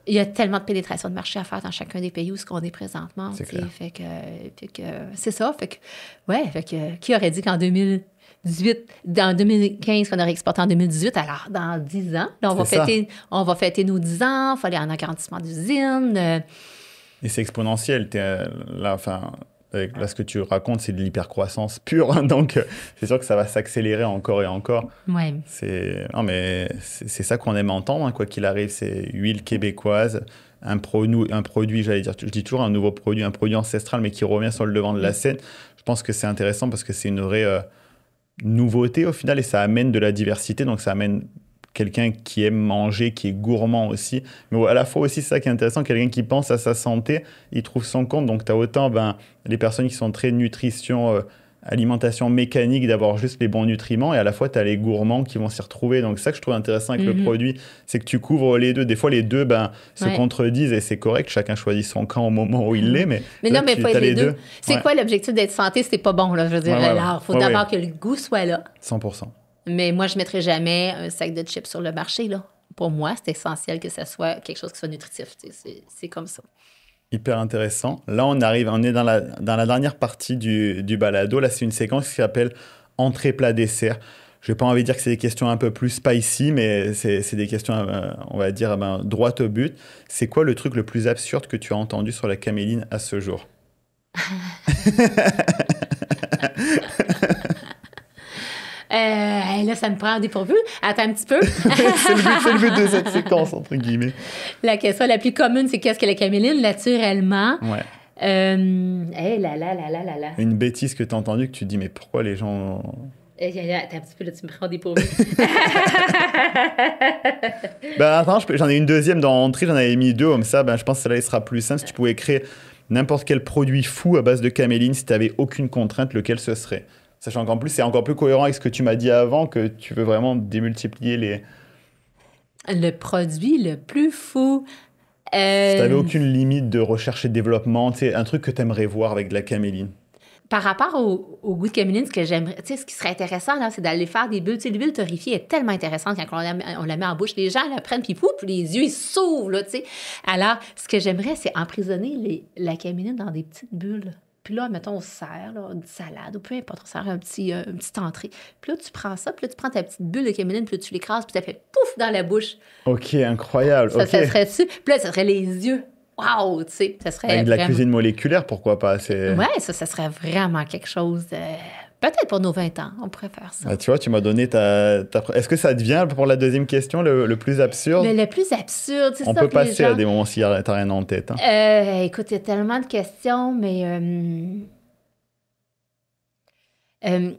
Il y a tellement de pénétration de marché à faire dans chacun des pays où on est présentement. C'est clair. Fait que c'est ça. Fait que qui aurait dit qu'en 2018, dans 2015, qu'on aurait exporté en 2018, alors dans 10 ans, là, on va fêter nos 10 ans, il faut aller en agrandissement d'usine. Et c'est exponentiel. Là, ce que tu racontes, c'est de l'hypercroissance pure. Hein, donc, c'est sûr que ça va s'accélérer encore et encore. Ouais. C'est ça qu'on aime entendre, hein, quoi qu'il arrive. C'est huile québécoise, un produit, j'allais dire, je dis toujours un nouveau produit, un produit ancestral, mais qui revient sur le devant de la scène. Je pense que c'est intéressant parce que c'est une vraie nouveauté au final et ça amène de la diversité. Donc, ça amène quelqu'un qui aime manger, qui est gourmand aussi. Mais à la fois aussi, c'est ça qui est intéressant, quelqu'un qui pense à sa santé, il trouve son compte. Donc, tu as autant les personnes qui sont très nutrition, alimentation mécanique, d'avoir juste les bons nutriments, et à la fois, tu as les gourmands qui vont s'y retrouver. Donc, c'est ça que je trouve intéressant avec le produit, c'est que tu couvres les deux. Des fois, les deux se contredisent et c'est correct. Chacun choisit son camp au moment où il l'est. Mais non, mais pas les deux. C'est quoi l'objectif d'être santé? C'est pas bon, là. Je veux dire, il faut d'abord que le goût soit là. 100%. Mais moi, je ne mettrais jamais un sac de chips sur le marché, là. Pour moi, c'est essentiel que ça soit quelque chose qui soit nutritif. C'est comme ça. Hyper intéressant. Là, on est dans la dernière partie du balado. Là, c'est une séquence qui s'appelle entrée, plat, dessert. Je n'ai pas envie de dire que c'est des questions un peu plus spicy, mais c'est des questions, on va dire, droit au but. C'est quoi le truc le plus absurde que tu as entendu sur la caméline à ce jour? Là, ça me prend au dépourvu. Attends un petit peu. c'est le but de cette séquence, entre guillemets. La question la plus commune, c'est qu'est-ce que la caméline, naturellement? Ouais. Là. Une bêtise que tu as entendue, que tu te dis, mais pourquoi les gens... Attends un petit peu, là, tu me prends au dépourvu. Attends, j'en ai une deuxième dans l'entrée, j'en avais mis 2, comme ça, je pense que celle-là, il sera plus simple. Si tu pouvais créer n'importe quel produit fou à base de caméline, si tu n'avais aucune contrainte, lequel ce serait? Sachant qu'en plus, c'est encore plus cohérent avec ce que tu m'as dit avant, que tu veux vraiment démultiplier les... Le produit le plus fou... Si tu n'avais aucune limite de recherche et de développement, un truc que tu aimerais voir avec de la caméline. Par rapport au goût de caméline, ce qui serait intéressant, là, c'est d'aller faire des bulles. L'huile torréfiée est tellement intéressante quand on la met en bouche. Les gens la prennent, puis pouf, les yeux, ils s'ouvrent. Là, alors, ce que j'aimerais, c'est emprisonner la caméline dans des petites bulles. Puis là, mettons, on se sert une salade ou peu importe, on sert une petite entrée. Puis là, tu prends ça, puis là, tu prends ta petite bulle de caméline, puis là, tu l'écrases, puis ça fait pouf dans la bouche. OK, incroyable. Ça serait dessus. Puis là, ça serait les yeux. wow, tu sais, ça serait Avec de la vraiment... cuisine moléculaire, pourquoi pas? Ouais, ça serait vraiment quelque chose... Peut-être pour nos 20 ans, on pourrait faire ça. Ah, tu vois, tu m'as donné Est-ce que ça devient, pour la deuxième question, le plus absurde? Mais le plus absurde, c'est ça On peut que les passer gens... à des moments si t'as rien en tête. Hein. Écoute, il y a tellement de questions, mais... ben,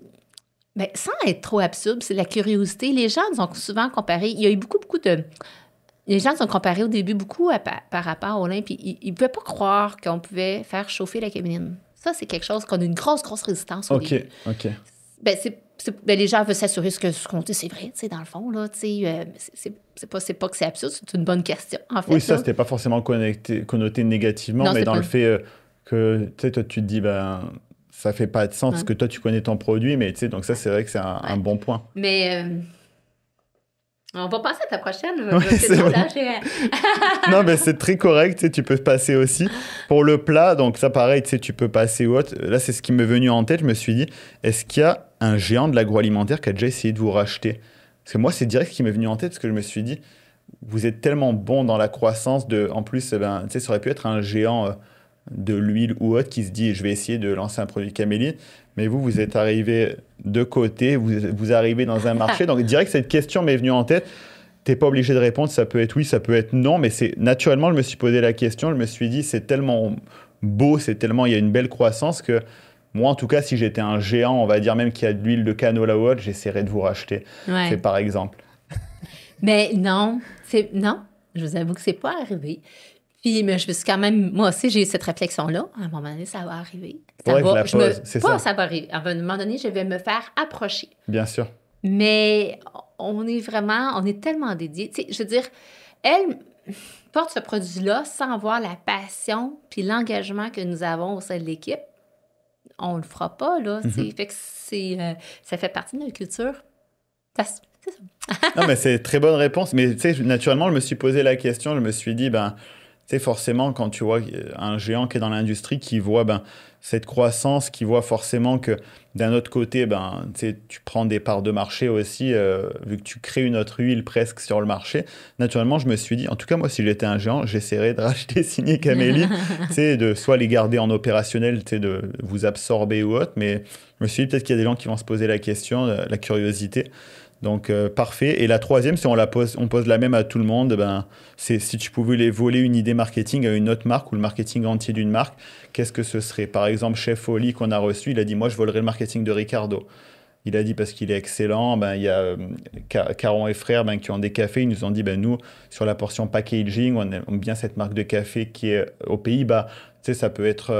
sans être trop absurde, c'est la curiosité. Les gens nous ont souvent comparé... Il y a eu beaucoup de... Les gens sont comparés au début beaucoup par rapport au lin, puis ils ne pouvaient pas croire qu'on pouvait faire chauffer la caméline. Ça, c'est quelque chose qu'on a une grosse résistance au début. OK. Ben, ben, les gens veulent s'assurer ce qu'on dit, c'est vrai, tu sais, dans le fond, là, tu sais, c'est pas que c'est absurde, c'est une bonne question, en fait. Oui, ça, là. c'était pas forcément connoté négativement, Non, mais c'est dans pas- le fait que, tu sais, toi, tu te dis, ben, ça fait pas de sens parce Ouais. que toi, tu connais ton produit, mais tu sais, donc ça, c'est vrai que c'est un bon point. Mais on va passer à ta prochaine. Ouais, c'est drôle, vrai. hein, Non, mais c'est très correct, tu sais, tu peux passer aussi. Pour le plat, donc ça, pareil, tu sais, tu peux passer ou autre. Là, c'est ce qui m'est venu en tête, je me suis dit, est-ce qu'il y a un géant de l'agroalimentaire qui a déjà essayé de vous racheter? Parce que moi, c'est direct ce qui m'est venu en tête, parce que je me suis dit, vous êtes tellement bon dans la croissance en plus, ben, tu sais, ça aurait pu être un géant de l'huile ou autre qui se dit, je vais essayer de lancer un produit caméline, mais vous êtes arrivé de côté, vous arrivez dans un marché, donc direct, cette question m'est venue en tête. T'es pas obligé de répondre, ça peut être oui, ça peut être non, mais c'est naturellement, je me suis posé la question, je me suis dit, c'est tellement beau, il y a une belle croissance que moi, en tout cas, si j'étais un géant, on va dire même qu'il y a de l'huile de canola ou autre, j'essaierais de vous racheter. Ouais. C'est par exemple. Mais non, je vous avoue que c'est pas arrivé. Puis, mais je me suis quand même... Moi aussi, j'ai eu cette réflexion-là. À un moment donné, ça va arriver. Faudrait que je la pose, c'est ça. Ça va arriver. À un moment donné, je vais me faire approcher. Bien sûr. Mais on est tellement dédiés. Tu sais, je veux dire, elle porte ce produit-là sans voir la passion puis l'engagement que nous avons au sein de l'équipe. On le fera pas, là. Fait que ça fait partie de notre culture. C'est ça. Non, mais c'est une très bonne réponse. Mais tu sais, naturellement, je me suis posé la question, je me suis dit, ben, tu sais, forcément, quand tu vois un géant qui est dans l'industrie, qui voit ben, cette croissance, qui voit forcément que d'un autre côté, ben, tu sais, tu prends des parts de marché aussi, vu que tu crées une autre huile presque sur le marché. Naturellement, je me suis dit, en tout cas, moi, si j'étais un géant, j'essaierais de racheter Signé Camélie, tu sais, de soit les garder en opérationnel, tu sais, de vous absorber ou autre. Mais je me suis dit, peut-être qu'il y a des gens qui vont se poser la question, la curiosité. Donc, parfait. Et la troisième, si on pose la même à tout le monde, ben, c'est si tu pouvais les voler une idée marketing à une autre marque ou le marketing entier d'une marque, qu'est-ce que ce serait? Par exemple, Chef Oli qu'on a reçu, il a dit, moi, je volerais le marketing de Ricardo. Il a dit parce qu'il est excellent. Ben, il y a Caron et Frères ben, qui ont des cafés. Ils nous ont dit, ben, nous, sur la portion packaging, on aime bien cette marque de café qui est aux Pays-Bas. Tu sais, ça peut être...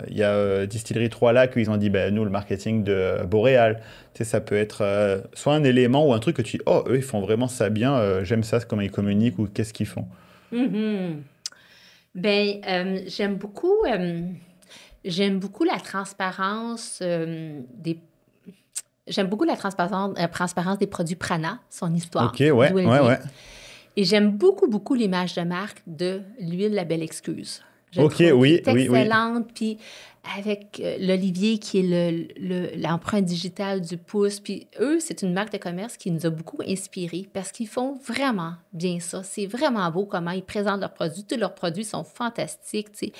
il y a Distillerie Trois Lacs, ils ont dit, ben, nous, le marketing de Boréal. Tu sais, ça peut être soit un élément ou un truc que tu dis, oh, eux, ils font vraiment ça bien. J'aime ça, comment ils communiquent ou qu'est-ce qu'ils font. Mm-hmm. Ben, j'aime beaucoup la transparence J'aime beaucoup la transparence des produits Prana, son histoire. OK, ouais. Et j'aime beaucoup l'image de marque de l'huile La Belle Excuse. OK, oui. Excellente, puis avec l'Olivier qui est l'empreinte digitale du pouce. Puis eux, c'est une marque de commerce qui nous a beaucoup inspirés parce qu'ils font vraiment bien ça. C'est vraiment beau comment ils présentent leurs produits. Tous leurs produits sont fantastiques. Tu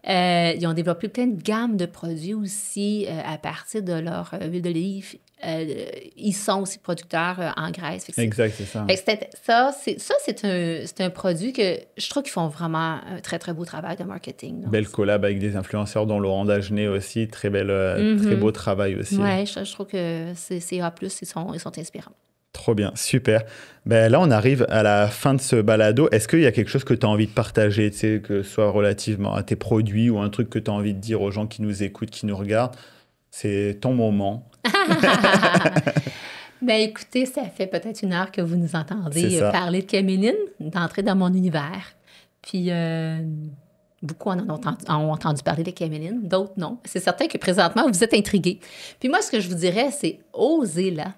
sais. Ils ont développé plein de gammes de produits aussi à partir de leur huile d'olive. Ils sont aussi producteurs en Grèce. Exact, c'est ça. C'est un produit que je trouve qu'ils font vraiment un très, très beau travail de marketing. Donc, belle collab avec des influenceurs dont Laurent Dagenet aussi. Très beau travail aussi. Oui, je trouve que c'est A+, ils sont inspirants. Trop bien, super. Ben là, on arrive à la fin de ce balado. Est-ce qu'il y a quelque chose que tu as envie de partager, tu sais, que ce soit relativement à tes produits ou un truc que tu as envie de dire aux gens qui nous écoutent, qui nous regardent? C'est ton moment. Ben écoutez, ça fait peut-être 1 heure que vous nous entendez parler de caméline, d'entrer dans mon univers. Puis beaucoup en ont entendu parler de caméline, d'autres non. C'est certain que présentement, vous êtes intrigués. Puis moi, ce que je vous dirais, c'est osez-la.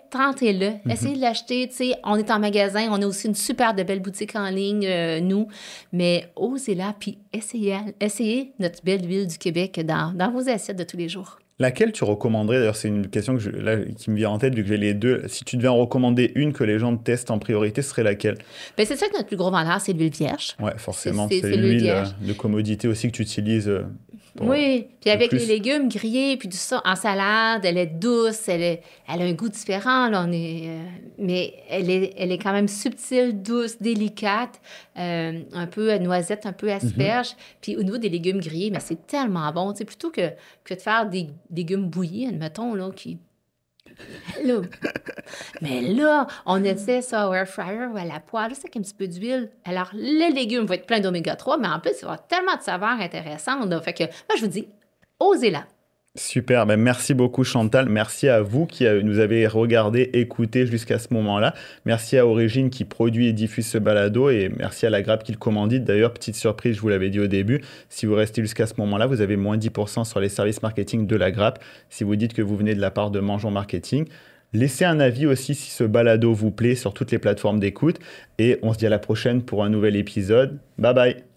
Tentez-le, essayez de l'acheter. Tu sais, on est en magasin, on a aussi une super de belle boutique en ligne, nous. Mais osez-la, puis essayez notre belle huile du Québec dans vos assiettes de tous les jours. Laquelle tu recommanderais? D'ailleurs, c'est une question là, qui me vient en tête vu que j'ai les deux. Si tu devais en recommander une que les gens testent en priorité, ce serait laquelle? Bien, c'est sûr que notre plus gros vendeur, c'est l'huile vierge. Ouais, forcément. C'est C'est l'huile l'huile vierge. de commodité aussi que tu utilises pour Oui, puis le avec les plus. légumes grillés, puis tout ça, en salade, elle est douce, elle a un goût différent, là, mais elle est quand même subtile, douce, délicate, un peu noisette, un peu Mhm. asperge. Puis au niveau des légumes grillés, mais c'est tellement bon, tu sais, plutôt que de faire des légumes bouillis, admettons, là, là, mais là, on essaie ça au air fryer ou à la poêle, juste avec un petit peu d'huile. Alors, le légume va être plein d'oméga 3, mais en plus, il va y avoir tellement de saveurs intéressantes, là. Fait que, moi, je vous dis, osez-la. Super, ben merci beaucoup Chantal, merci à vous qui nous avez regardé, écouté jusqu'à ce moment-là, merci à Origine qui produit et diffuse ce balado et merci à la Grappe qui le commandite. D'ailleurs, petite surprise, je vous l'avais dit au début, si vous restez jusqu'à ce moment-là, vous avez moins 10% sur les services marketing de la Grappe si vous dites que vous venez de la part de Mangeons Marketing. Laissez un avis aussi si ce balado vous plaît sur toutes les plateformes d'écoute et on se dit à la prochaine pour un nouvel épisode. Bye bye!